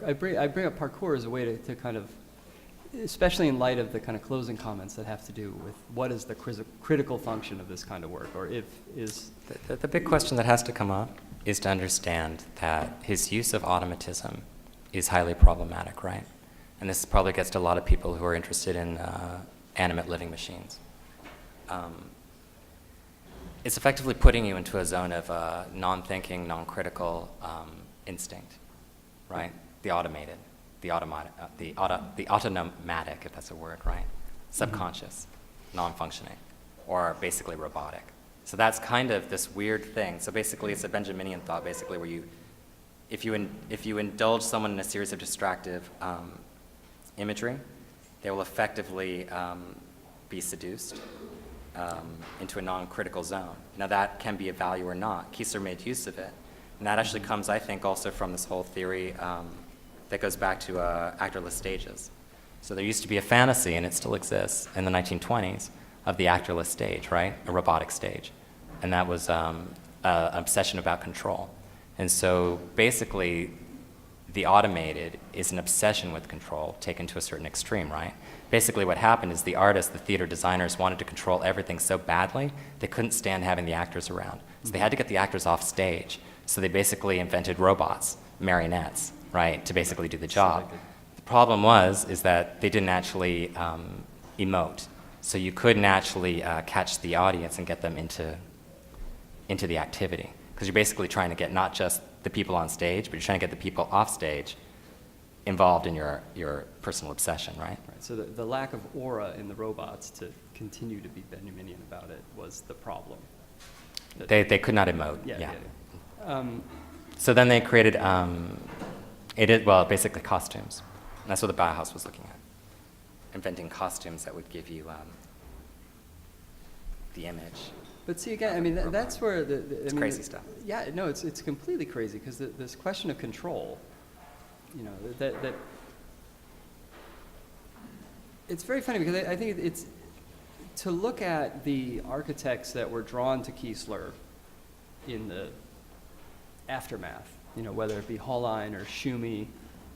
I bring up parkour as a way to kind of, especially in light of the kind of closing comments that have to do with what is the critical function of this kind of work, or if is... The big question that has to come up is to understand that his use of automatism is highly problematic, right? And this probably gets to a lot of people who are interested in animate living machines. It's effectively putting you into a zone of non-thinking, non-critical instinct, right? The automated, the automatic, if that's a word, right? Subconscious, non-functioning, or basically robotic. So that's kind of this weird thing. So basically, it's a Benjaminian thought, basically, where if you indulge someone in a series of distractive imagery, they will effectively be seduced into a non-critical zone. Now that can be a value or not. Kiesler made use of it. And that actually comes, I think, also from this whole theory that goes back to actorless stages. So there used to be a fantasy, and it still exists, in the 1920s, of the actorless stage, right? A robotic stage. And that was an obsession about control. And so basically, the automated is an obsession with control taken to a certain extreme, right? Basically what happened is the artists, the theater designers, wanted to control everything so badly, they couldn't stand having the actors around. So they had to get the actors off stage. So they basically invented robots, marionettes, right, to basically do the job. The problem is that they didn't actually emote. So you couldn't actually catch the audience and get them into the activity. Because you're basically trying to get not just the people on stage, but you're trying to get the people off stage involved in your personal obsession, right? Right. So the lack of aura in the robots to continue to be Benjaminian about it was the problem. They could not emote. Yeah. So then they created basically costumes. And that's what the Bauhaus was looking at, inventing costumes that would give you the image. But see, again, I mean, that's where It's crazy stuff. Yeah, no, it's completely crazy because this question of control, you know, that it's very funny because I think it's to look at the architects that were drawn to Kiesler in the aftermath, you know, whether it be Hollein or Schumi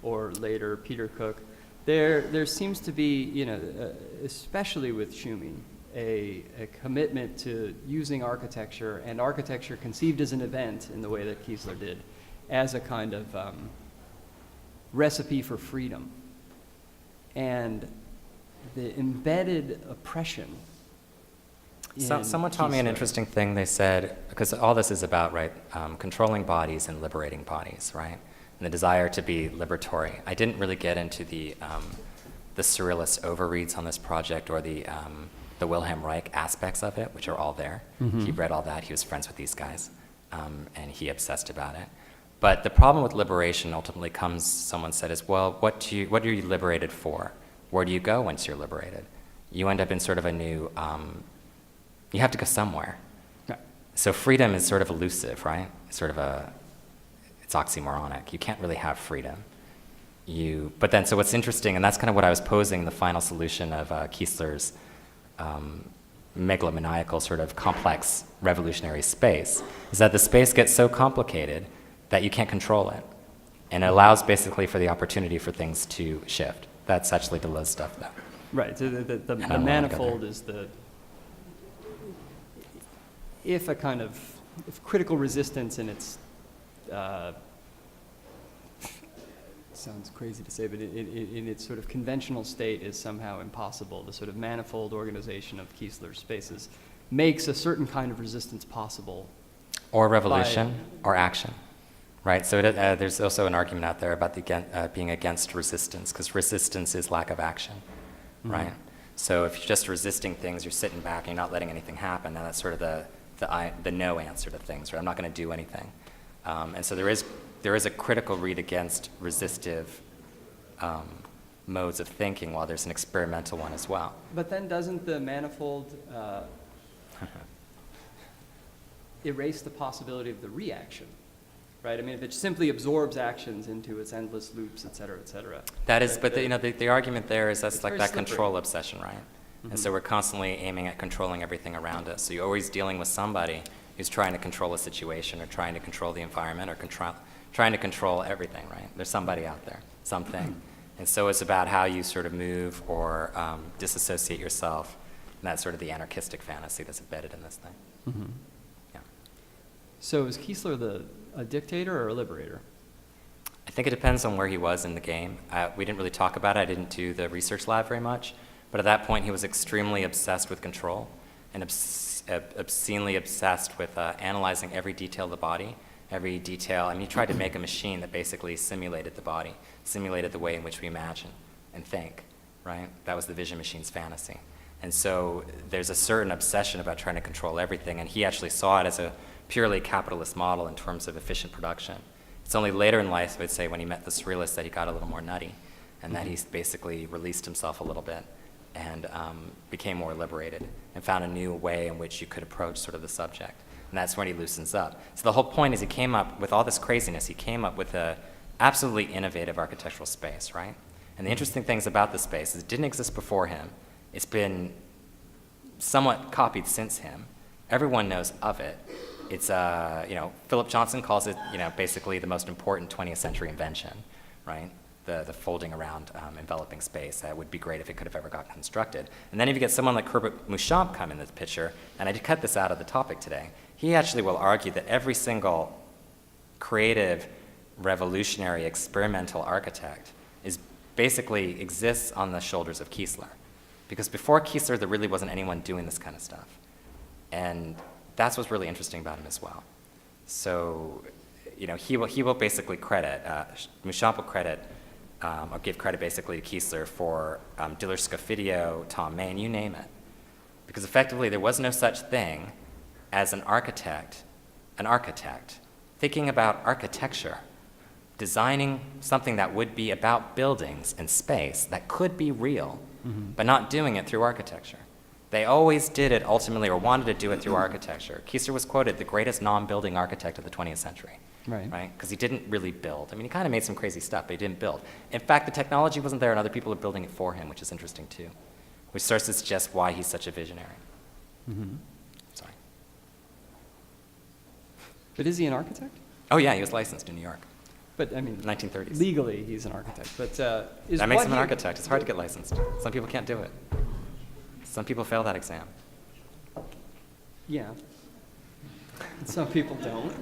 or later Peter Cook, there seems to be, you know, especially with Schumi, a commitment to using architecture and architecture conceived as an event in the way that Kiesler did as a kind of recipe for freedom. And the embedded oppression in Someone taught me an Kiesler. interesting thing. They said, because all this is about, right, controlling bodies and liberating bodies, right? And the desire to be liberatory. I didn't really get into the surrealist overreads on this project or the Wilhelm Reich aspects of it, which are all there. Mm-hmm. He read all that. He was friends with these guys, and he obsessed about it. But the problem with liberation ultimately comes, someone said, is, well, what are you liberated for? Where do you go once you're liberated? You end up in sort of a new, you have to go somewhere. Right. So freedom is sort of elusive, right? It's oxymoronic. You can't really have freedom. But then, so what's interesting, and that's kind of what I was posing, the final solution of Kiesler's megalomaniacal sort of complex revolutionary space, is that the space gets so complicated that you can't control it. And it allows basically for the opportunity for things to shift. That's actually Deleuze stuff, though. Right, so the I don't wanna go manifold there. is if critical resistance in its, sounds crazy to say, but in its sort of conventional state is somehow impossible, the sort of manifold organization of Kiesler's spaces makes a certain kind of resistance possible. Or revolution, or action, right? So there's also an argument out there about being against resistance, because resistance is lack of action, right? So if you're just resisting things, you're sitting back and you're not letting anything happen, then that's sort of the no answer to things, right? I'm not going to do anything. And so there is a critical read against resistive modes of thinking, while there's an experimental one as well. But then doesn't the manifold erase the possibility of the reaction, right? I mean, if it simply absorbs actions into its endless loops, et cetera, et cetera. That is, but the argument there is that's It's like very that slippery. control obsession, right? Mm-hmm. And so we're constantly aiming at controlling everything around us. So you're always dealing with somebody who's trying to control a situation or trying to control the environment or trying to control everything, right? There's somebody out there, something. And so it's about how you sort of move or disassociate yourself. And that's sort of the anarchistic fantasy that's embedded in this thing. Mm-hmm. Yeah. So is Kiesler a dictator or a liberator? I think it depends on where he was in the game. We didn't really talk about it. I didn't do the research lab very much. But at that point, he was extremely obsessed with control. and obscenely obsessed with analyzing every detail of the body, every detail. I mean, he tried to make a machine that basically simulated the body, simulated the way in which we imagine and think, right? That was the vision machine's fantasy. And so there's a certain obsession about trying to control everything, and he actually saw it as a purely capitalist model in terms of efficient production. It's only later in life, I would say, when he met the surrealists that he got a little more nutty, and that he basically released himself a little bit and became more liberated and found a new way in which you could approach sort of the subject. And that's when he loosens up. So the whole point is he came up with all this craziness. He came up with a absolutely innovative architectural space, right? And the interesting things about this space is it didn't exist before him. It's been somewhat copied since him. Everyone knows of it. It's, Philip Johnson calls it, basically the most important 20th century invention, right? The folding around enveloping space. That would be great if it could have ever got constructed. And then if you get someone like Herbert Muchamp come in the picture, and I cut this out of the topic today, he actually will argue that every single creative, revolutionary, experimental architect basically exists on the shoulders of Kiesler. Because before Kiesler, there really wasn't anyone doing this kind of stuff. And that's what's really interesting about him as well. So, he will basically credit, Muchamp will credit, or give credit basically to Kiesler for Diller Scofidio, Tom Main, you name it. Because effectively, there was no such thing as an architect thinking about architecture, designing something that would be about buildings and space that could be real, but not doing it through architecture. They always did it ultimately, or wanted to do it through architecture. Kiesler was quoted the greatest non-building architect of the 20th century. Right? Because he didn't really build. I mean, he kind of made some crazy stuff, but he didn't build. In fact, the technology wasn't there, and other people are building it for him, which is interesting too, which starts to suggest why he's such a visionary. Sorry. But is he an architect? Oh yeah, he was licensed in New York. But I mean, 1930s. Legally, he's an architect. But that makes him an architect. It's hard to get licensed. Some people can't do it. Some people fail that exam. Yeah. Some people don't.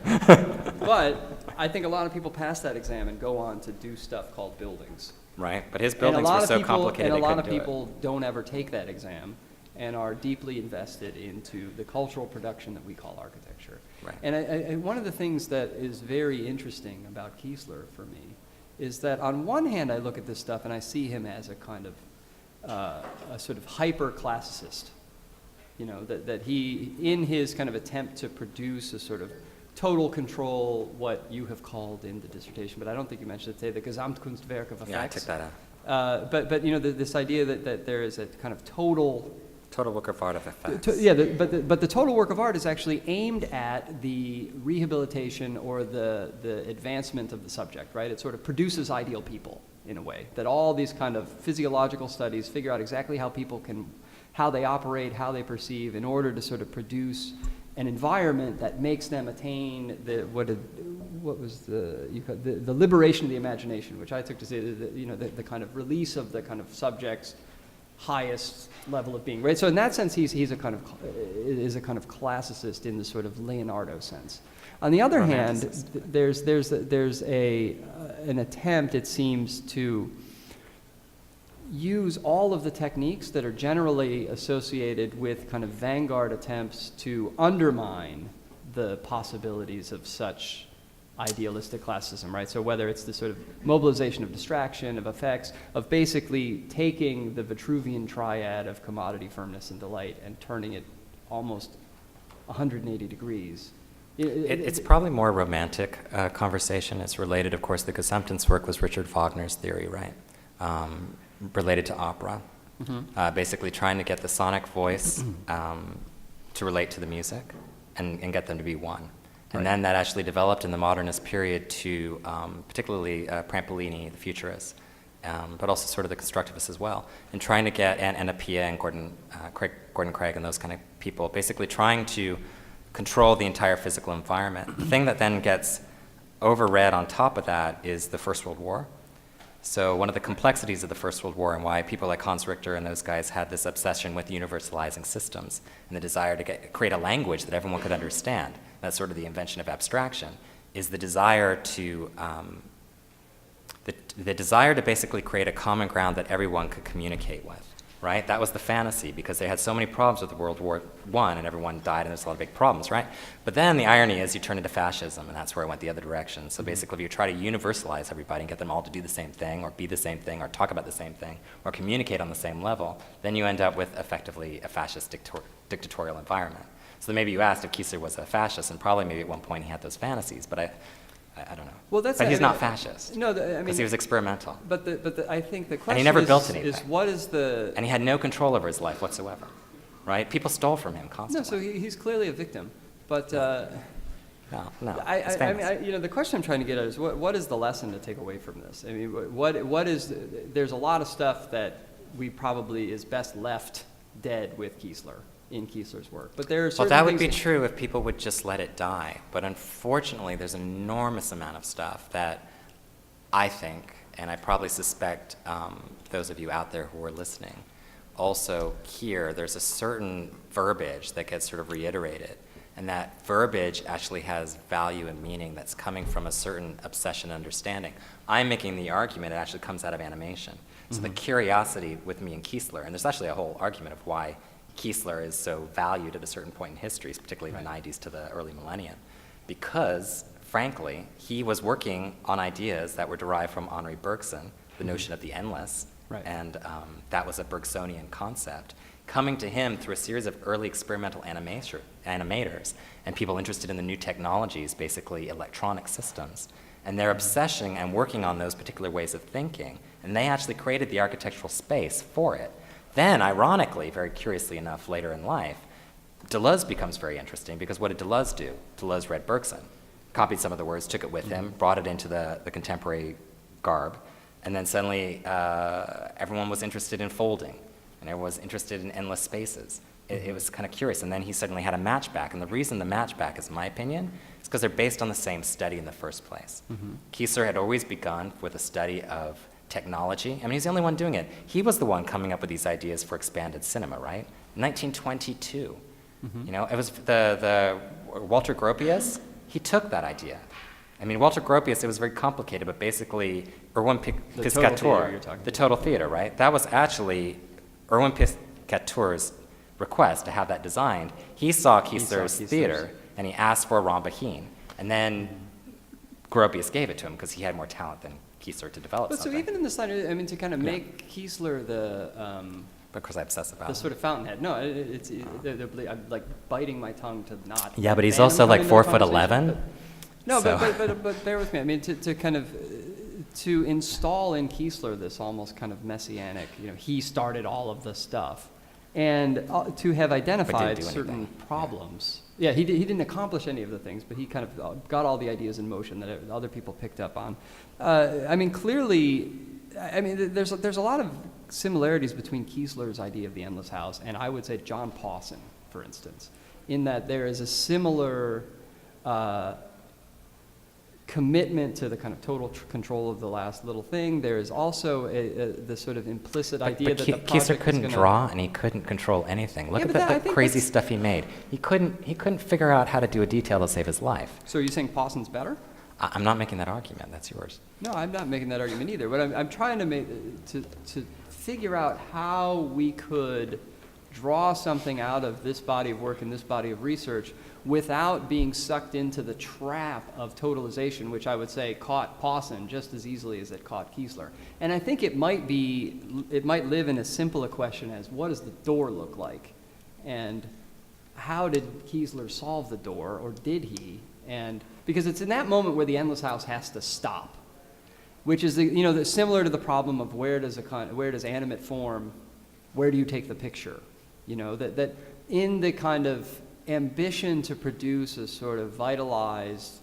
But I think a lot of people pass that exam and go on to do stuff called buildings. Right, but his buildings were so complicated and a they lot of couldn't do people don't ever take that exam and are deeply invested into the cultural production that we call architecture. Right. And one of the things that is very interesting about Kiesler for me is that on one hand I look at this stuff and I see him as a kind of a sort of hyper-classicist. That he, in his kind of attempt to produce a sort of total control, what you have called in the dissertation, but I don't think you mentioned it today, the Gesamtkunstwerk of effects. Yeah, I took that out. But this idea that there is a kind of total work of art of effects. But the total work of art is actually aimed at the rehabilitation or the advancement of the subject, right? It sort of produces ideal people in a way, that all these kind of physiological studies figure out exactly how people how they operate, how they perceive, in order to sort of produce an environment that makes them attain the liberation of the imagination, which I took to say the kind of release of the kind of subject's highest level of being, right? So in that sense, he's a kind of classicist in the sort of Leonardo sense. On the other hand, there's an attempt, it seems, to use all of the techniques that are generally associated with kind of vanguard attempts to undermine the possibilities of such idealistic classicism, right? So whether it's the sort of mobilization of distraction, of effects, of basically taking the Vitruvian triad of commodity, firmness, and delight and turning it almost 180 degrees. It's probably more romantic conversation. It's related, of course, the Gesamtkunstwerk work was Richard Wagner's theory, right? Related to opera. Basically trying to get the sonic voice to relate to the music and get them to be one. And then that actually developed in the modernist period to particularly Prampolini, the futurists, but also sort of the constructivists as well, and trying to get, and Appiah and Gordon Craig and those kind of people, basically trying to control the entire physical environment. The thing that then gets overread on top of that is the First World War. So one of the complexities of the First World War and why people like Hans Richter and those guys had this obsession with universalizing systems and the desire to create a language that everyone could understand, that's sort of the invention of abstraction, is the desire to the desire to basically create a common ground that everyone could communicate with. right? That was the fantasy, because they had so many problems with World War I, and everyone died, and there's a lot of big problems, right? But then the irony is you turn into fascism, and that's where it went the other direction. So basically, if you try to universalize everybody and get them all to do the same thing, or be the same thing, or talk about the same thing, or communicate on the same level, then you end up with effectively a fascist dictatorial environment. So maybe you asked if Kiesler was a fascist, and probably maybe at one point he had those fantasies, but I don't know. Well, that's but he's I mean, not fascist. No, I because mean, he was experimental. But I think the question And he never is, built anything. is what is the... And he had no control over his life whatsoever, right? People stole from him No, constantly. so he's clearly a victim. But No, he's I famous. mean, the question I'm trying to get at is what is the lesson to take away from this? I mean, what is... There's a lot of stuff that we probably is best left dead with Kiesler, in Kiesler's work. But there are certain Well, that would things be true if people would just let it die. But unfortunately, there's an enormous amount of stuff that I think, and I probably suspect those of you out there who are listening also hear, there's a certain verbiage that gets sort of reiterated. And that verbiage actually has value and meaning that's coming from a certain obsession understanding. I'm making the argument it actually comes out of animation. So the curiosity with me and Kiesler, and there's actually a whole argument of why Kiesler is so valued at a certain point in history, particularly in the 90s to the early millennium, because, frankly, he was working on ideas that were derived from Henri Bergson, the notion of the endless, and that was a Bergsonian concept, coming to him through a series of early experimental animators and people interested in the new technologies, basically electronic systems, and their obsession and working on those particular ways of thinking, and they actually created the architectural space for it. Then, ironically, very curiously enough, later in life, Deleuze becomes very interesting, because what did Deleuze do? Deleuze read Bergson, copied some of the words, took it with him, brought it into the contemporary garb, and then suddenly everyone was interested in folding, and everyone was interested in endless spaces. It was kind of curious, and then he suddenly had a matchback, and the reason the matchback is, in my opinion, is because they're based on the same study in the first place. Kiesler had always begun with a study of technology. I mean, he's the only one doing it. He was the one coming up with these ideas for expanded cinema, right? 1922. You know, it was the Walter Gropius, he took that idea. I mean, Walter Gropius, it was very complicated, but basically, Erwin Piscator, the Total Theater, right? That was actually Erwin Piscator's request to have that designed. He saw Kiesler's theater, and he asked for a Rambachin, and then Gropius gave it to him because he had more talent than Kiesler to develop something. So even in the slide, I mean, to kind of make Kiesler the... because I obsess about the it. sort of fountainhead. No, I'm like biting my tongue to not... Yeah, but he's also like 4'11". No, so. but bear with me. I mean, to kind of... to install in Kiesler this almost kind of messianic, you know, he started all of the stuff, and to have identified certain problems. Yeah, he didn't accomplish any of the things, but he kind of got all the ideas in motion that other people picked up on. I mean, clearly, I mean, there's a lot of similarities between Kiesler's idea of the endless house and I would say John Pawson, for instance, in that there is a similar commitment to the kind of total control of the last little thing. There is also the sort of implicit idea that the project Kiesler couldn't is draw, and he couldn't control anything. Look Yeah, at the crazy stuff he made. He couldn't figure out how to do a detail to save his life. So are you saying Pawson's better? I'm not making that argument. That's yours. No, I'm not making that argument either. But I'm trying to figure out how we could draw something out of this body of work and this body of research without being sucked into the trap of totalization, which I would say caught Pawson just as easily as it caught Kiesler. And I think it might live in as simple a question as what does the door look like? And how did Kiesler solve the door, or did he? And because it's in that moment where the endless house has to stop, which is similar to the problem of where does animate form, where do you take the picture? You know, that in the kind of ambition to produce a sort of vitalized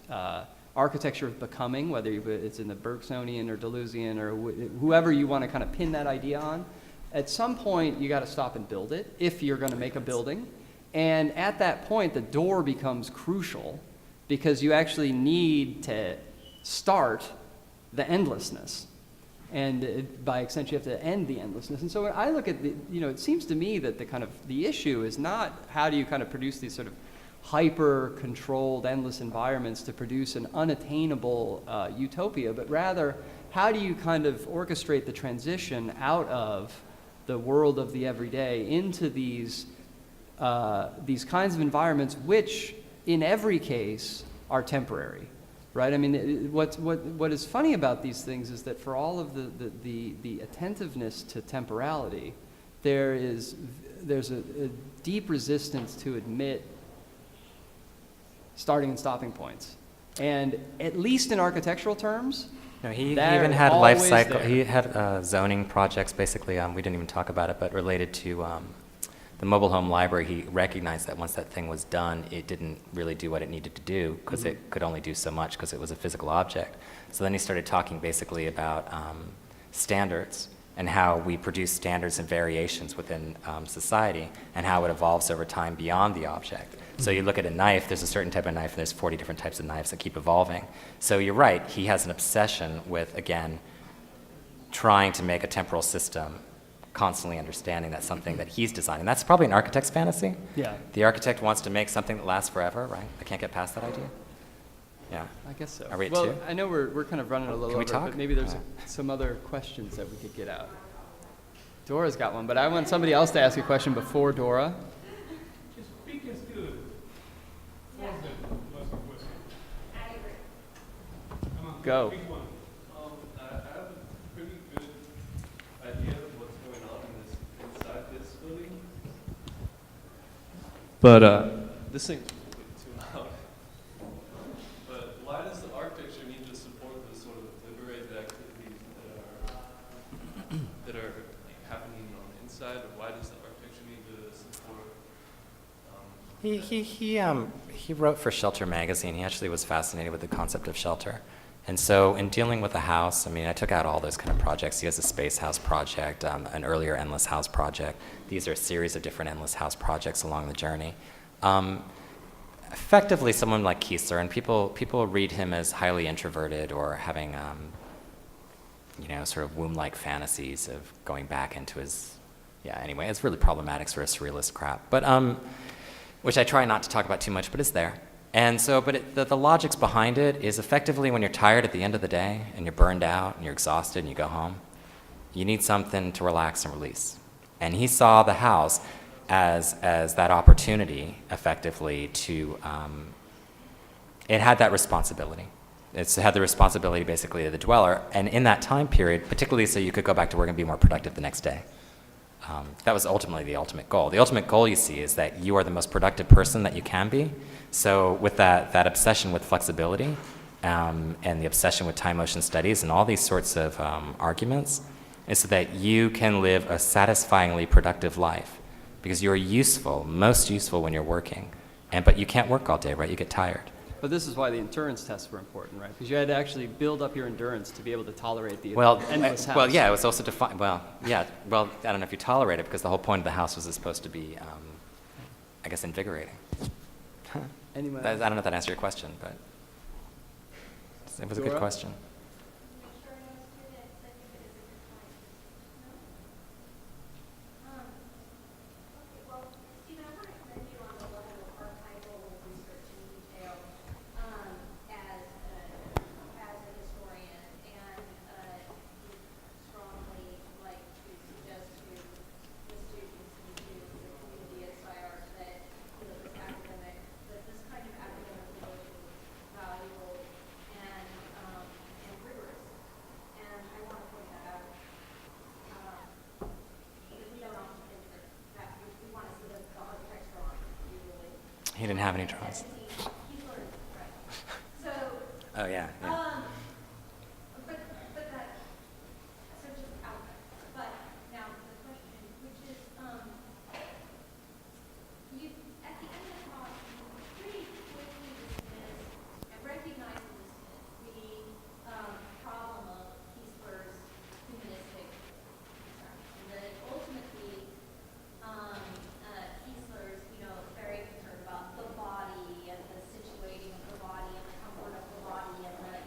architecture of becoming, whether it's in the Bergsonian or Deleuzian or whoever you want to kind of pin that idea on, at some point you got to stop and build it if you're going to make a building. And at that point, the door becomes crucial because you actually need to start the endlessness. And by extension, you have to end the endlessness. And so when I look at it seems to me that the issue is not how do you kind of produce these sort of hyper-controlled, endless environments to produce an unattainable utopia, but rather how do you kind of orchestrate the transition out of the world of the everyday into these kinds of environments, which in every case are temporary, right? I mean, what is funny about these things is that for all of the attentiveness to temporality, there's a deep resistance to admit starting and stopping points. And at least in architectural terms, no, he they're even had life always cycle. there. He had zoning projects, basically. We didn't even talk about it, but related to the mobile home library. He recognized that once that thing was done, it didn't really do what it needed to do because it could only do so much because it was a physical object. So then he started talking basically about standards and how we produce standards and variations within society and how it evolves over time beyond the object. So you look at a knife, there's a certain type of knife, and there's 40 different types of knives that keep evolving. So you're right, he has an obsession with, again, trying to make a temporal system, constantly understanding that's something that he's designing. That's probably an architect's fantasy. Yeah. The architect wants to make something that lasts forever, right? I can't get past that idea. Yeah. I guess so. Are we at well, 2? I know we're kind of running a little Can we over, talk? but maybe there's some other questions that we could get out. Dora's got one, but I want somebody else to ask a question before Dora. Just speak as good. Yeah. Come on, Go. pick one. I have a pretty good idea of what's going on inside this building. But this thing's way too loud. But why does the architecture need to support the sort of liberated activities that are like, happening on the inside? Or why does the architecture need to support? He wrote for Shelter magazine. He actually was fascinated with the concept of shelter. And so in dealing with a house, I mean, I took out all those kind of projects. He has a space house project, an earlier endless house project. These are a series of different endless house projects along the journey. Effectively, someone like Kiesler, and people read him as highly introverted or having, sort of womb-like fantasies of going back into his, anyway, it's really problematic sort of surrealist crap. But, which I try not to talk about too much, but it's there. And so, but the logics behind it is effectively when you're tired at the end of the day and you're burned out and you're exhausted and you go home, you need something to relax and release. And he saw the house as that opportunity, effectively, to, it had that responsibility. It had the responsibility, basically, of the dweller. And in that time period, particularly so you could go back to work and be more productive the next day. That was ultimately the ultimate goal. The ultimate goal, you see, is that you are the most productive person that you can be. So with that obsession with flexibility and the obsession with time motion studies and all these sorts of arguments is so that you can live a satisfyingly productive life because you're useful, most useful when you're working. But you can't work all day, right? You get tired. But this is why the endurance tests were important, right? Because you had to actually build up your endurance to be able to tolerate the endless house. Well, yeah, it was also defined. Well, I don't know if you tolerate it because the whole point of the house was supposed to be, I guess, invigorating. Anyway. I don't know if that answered your question, but it was a good Dora? question. Make sure I understood it, I think it is a good point. No? Okay, well, Stephen, I want to commend you on the level of archival research and detail as a historian, and you strongly like to suggest to the students and to the community at SCI-Arc that this kind of academic work is valuable and rigorous. And I want to point that out. Because we don't often think that we want to see the architecture on it, really. He didn't have any drawings. He's learned, right? So, Oh, yeah. but that, so just out there. But now the question, which is, you, at the end of the talk, you pretty quickly dismissed and recognize and dismiss the problem of Kiesler's humanistic concerns. And that ultimately, Kiesler's, very concerned about the body and the situating of the body and the comfort of the body and the,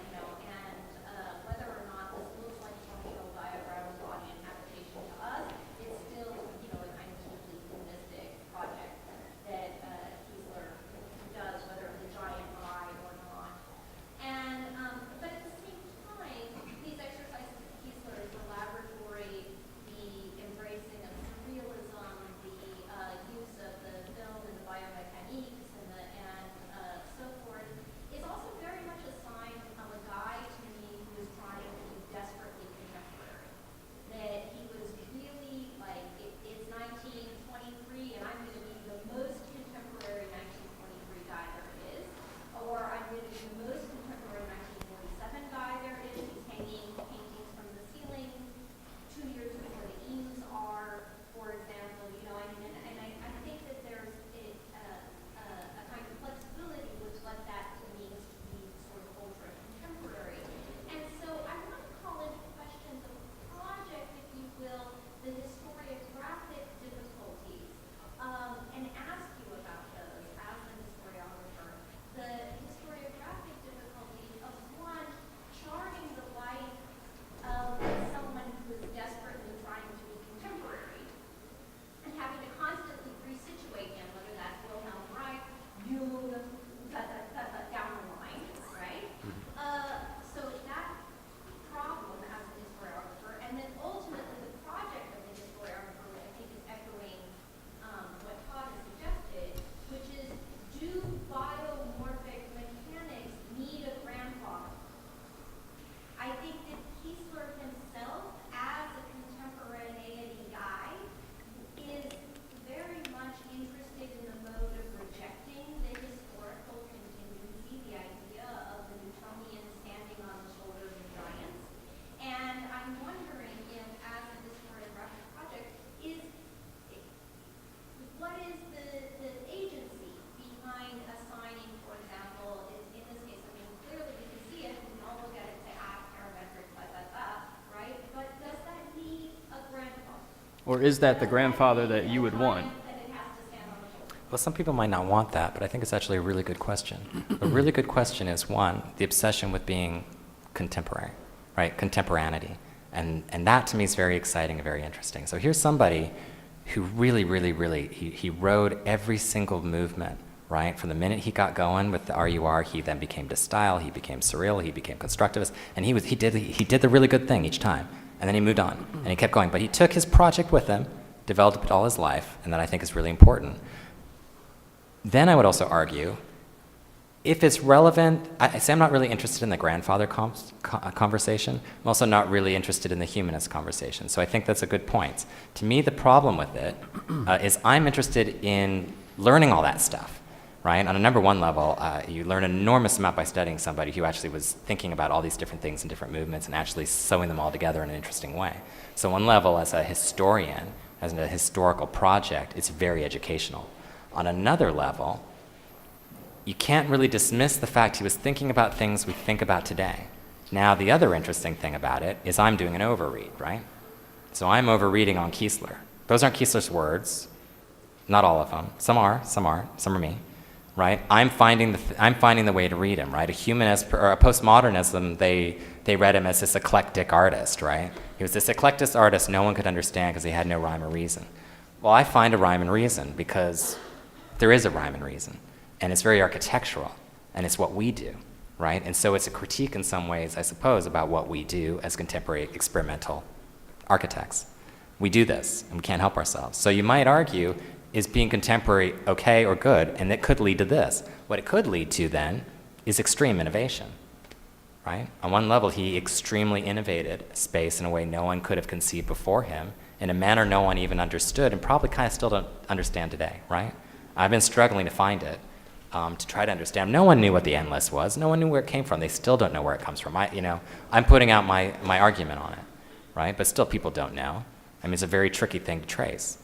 Or is that the grandfather that you would want? Well, some people might not want that, but I think it's actually a really good question. A really good question is, one, the obsession with being contemporary, right? Contemporaneity. And that to me is very exciting and very interesting. So here's somebody who really, he rode every single movement, right? From the minute he got going with the RUR, he then became distyle, he became surreal, he became constructivist, and he did the really good thing each time. And then he moved on, and he kept going. But he took his project with him, developed it all his life, and that I think is really important. Then I would also argue, if it's relevant, I say I'm not really interested in the grandfather conversation. I'm also not really interested in the humanist conversation. So I think that's a good point. To me, the problem with it is I'm interested in learning all that stuff, right? On a number one level, you learn an enormous amount by studying somebody who actually was thinking about all these different things and different movements and actually sewing them all together in an interesting way. So on one level, as a historian, as a historical project, it's very educational. On another level, you can't really dismiss the fact he was thinking about things we think about today. Now, the other interesting thing about it is I'm doing an overread, right? So I'm overreading on Kiesler. Those aren't Kiesler's words, not all of them. Some are me, right? I'm finding the way to read him, right? A humanist or a postmodernism, they read him as this eclectic artist, right? He was this eclectic artist no one could understand because he had no rhyme or reason. Well, I find a rhyme and reason because there is a rhyme and reason. And it's very architectural, and it's what we do, right? And so it's a critique in some ways, I suppose, about what we do as contemporary experimental architects. We do this, and we can't help ourselves. So you might argue, is being contemporary okay or good? And it could lead to this. What it could lead to then is extreme innovation, right? On one level, he extremely innovated space in a way no one could have conceived before him, in a manner no one even understood, and probably kind of still don't understand today, right? I've been struggling to find it. To try to understand. No one knew what the endless was. No one knew where it came from. They still don't know where it comes from. I'm putting out my argument on it, right? But still people don't know. I mean, it's a very tricky thing to trace.